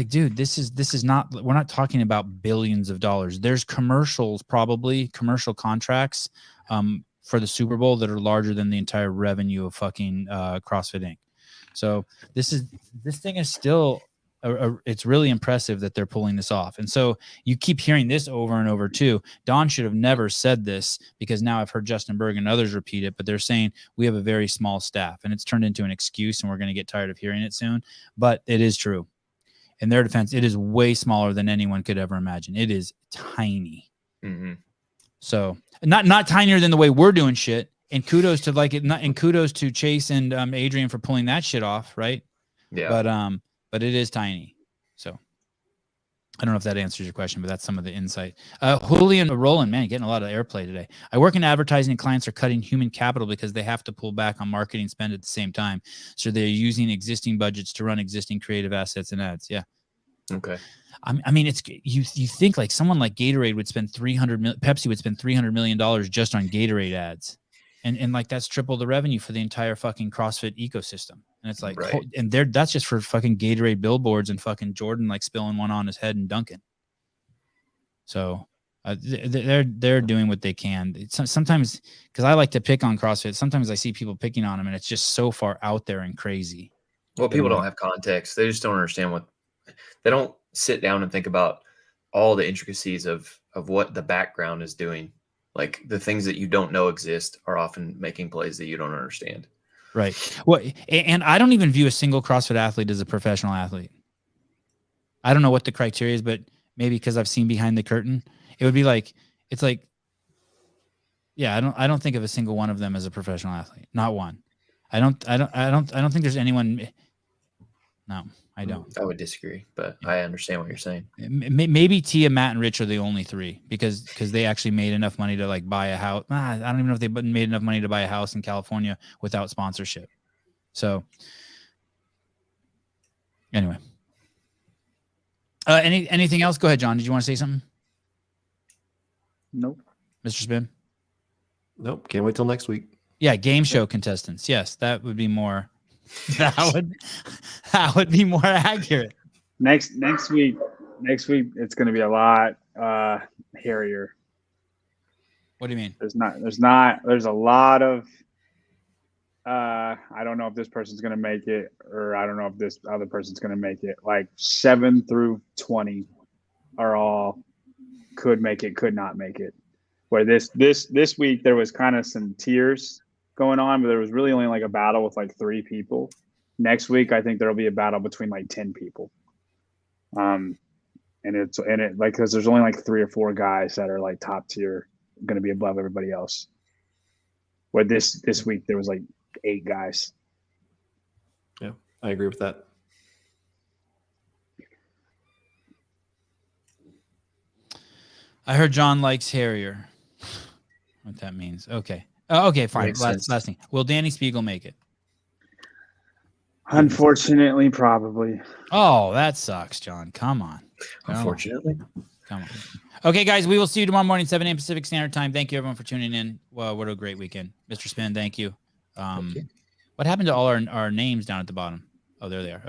B: dude, this is not, we're not talking about billions of dollars. There's commercial contracts for the Super Bowl that are larger than the entire revenue of fucking CrossFit Inc. So this thing is still, it's really impressive that they're pulling this off. And so you keep hearing this over and over too. Don should have never said this, because now I've heard Justin Berg and others repeat it, but they're saying we have a very small staff, and it's turned into an excuse, and we're going to get tired of hearing it soon. But it is true. In their defense, it is way smaller than anyone could ever imagine. It is tiny.
C: Mm-hmm.
B: So not tinier than the way we're doing shit. And kudos to kudos to Chase and Adrian for pulling that shit off. Right.
C: Yeah.
B: But it is tiny. So I don't know if that answers your question, but that's some of the insight. Julian Roland, man, getting a lot of airplay today. I work in advertising, and clients are cutting human capital because they have to pull back on marketing spend at the same time. So they're using existing budgets to run existing creative assets and ads. Yeah.
C: Okay.
B: I mean, it's you think like someone like Gatorade would spend Pepsi would spend $300 million just on Gatorade ads. And like that's triple the revenue for the entire fucking CrossFit ecosystem. And it's like, and that's just for fucking Gatorade billboards and fucking Jordan like spilling one on his head and dunking. So they're doing what they can. Sometimes, because I like to pick on CrossFit, sometimes I see people picking on them, and it's just so far out there and crazy.
C: Well, people don't have context. They just don't understand they don't sit down and think about all the intricacies of what the background is doing. Like the things that you don't know exist are often making plays that you don't understand.
B: Right. Well, and I don't even view a single CrossFit athlete as a professional athlete. I don't know what the criteria is, but maybe because I've seen behind the curtain, it would be like, it's like, yeah, I don't think of a single one of them as a professional athlete. Not one. I don't think there's anyone. No, I don't.
C: I would disagree, but I understand what you're saying.
B: Maybe Tia, Matt, and Rich are the only three because they actually made enough money to like buy a house. I don't even know if they made enough money to buy a house in California without sponsorship. So anyway, anything else? Go ahead, John. Did you want to say something?
D: Nope.
B: Mr. Spin?
A: Nope. Can't wait till next week.
B: Yeah, game show contestants. Yes, that would be more. That would be more accurate.
D: Next week it's going to be a lot hairier.
B: What do you mean?
D: There's a lot of I don't know if this person's going to make it, or I don't know if this other person's going to make it. Like 7 through 20 are all could make it, could not make it. Where this week there was kind of some tiers going on, but there was really only like a battle with like 3 people. Next week, I think there'll be a battle between like 10 people. And it like, cause there's only like 3 or 4 guys that are like top tier, going to be above everybody else. Where this week there was like 8 guys.
A: Yeah, I agree with that.
B: I heard John likes Harrier. What that means. Okay. Okay, fine. Last thing. Will Danny Spiegel make it?
D: Unfortunately, probably.
B: Oh, that sucks, John. Come on.
C: Unfortunately.
B: Come on. Okay, guys, we will see you tomorrow morning, 7 a.m. Pacific Standard Time. Thank you, everyone, for tuning in. Well, what a great weekend. Mr. Spin, thank you. What happened to all our names down at the bottom? Oh, there they are.